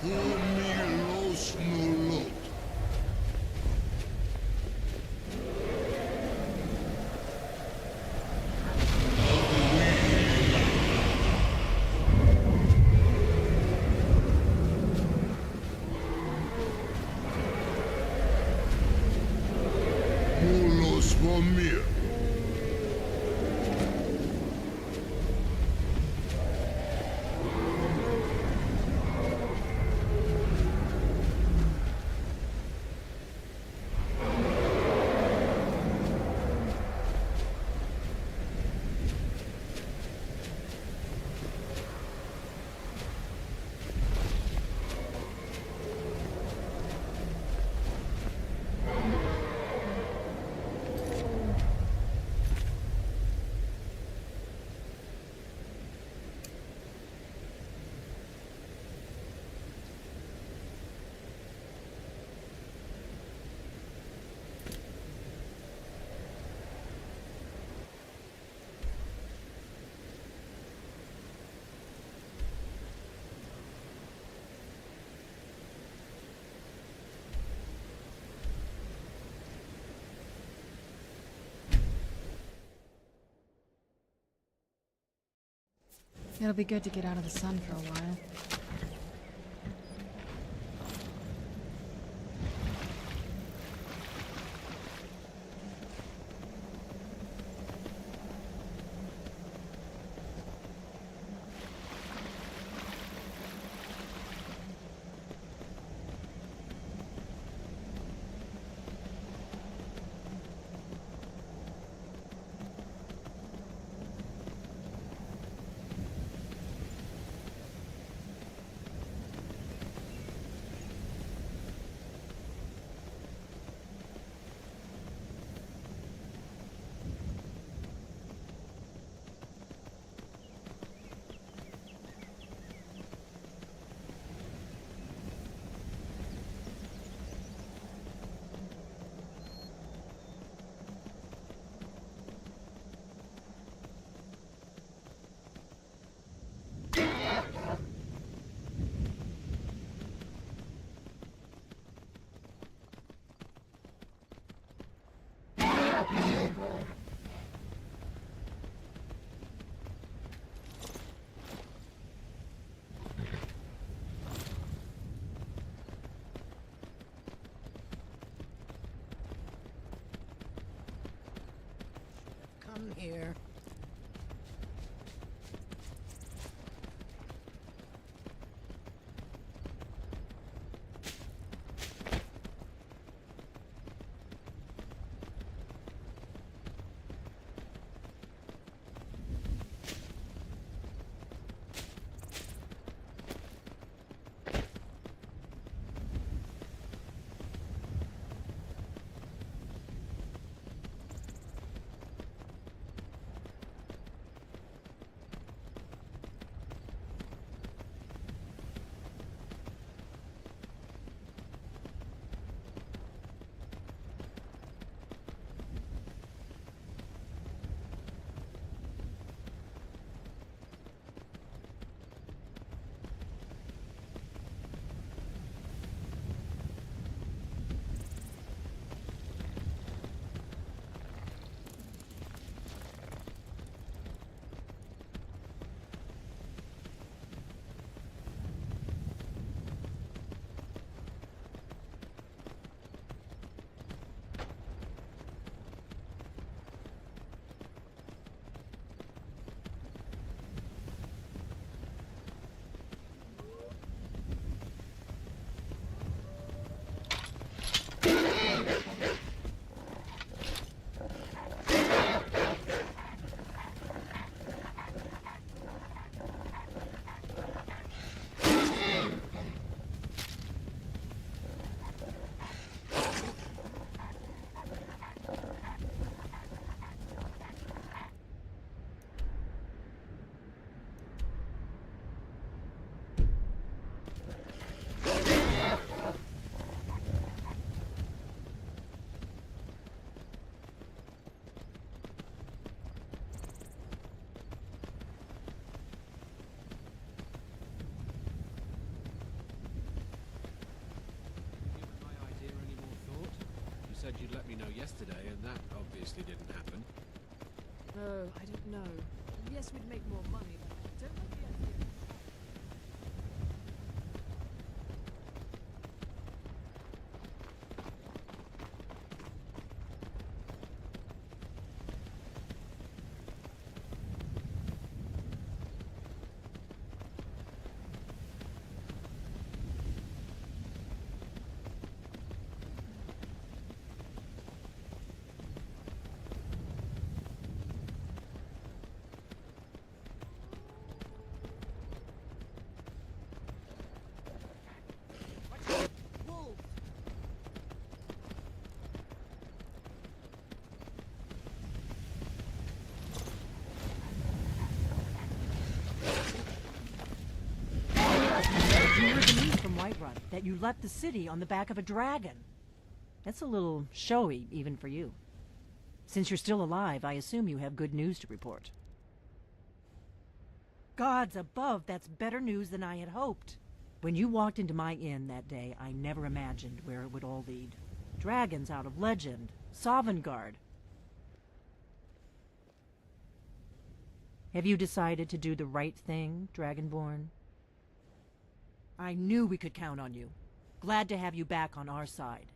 Los Nulot. Mulos Vomir. It'll be good to get out of the sun for a while. Come here. you'd let me know yesterday, and that obviously didn't happen. Oh, I don't know. Yes, we'd make more money, but I don't like the idea. You heard the news from Whiterun that you left the city on the back of a dragon. That's a little showy, even for you. Since you're still alive, I assume you have good news to report. Gods above, that's better news than I had hoped. When you walked into my inn that day, I never imagined where it would all lead. Dragons out of legend, Sovngarde. Have you decided to do the right thing, Dragonborn? I knew we could count on you. Glad to have you back on our side.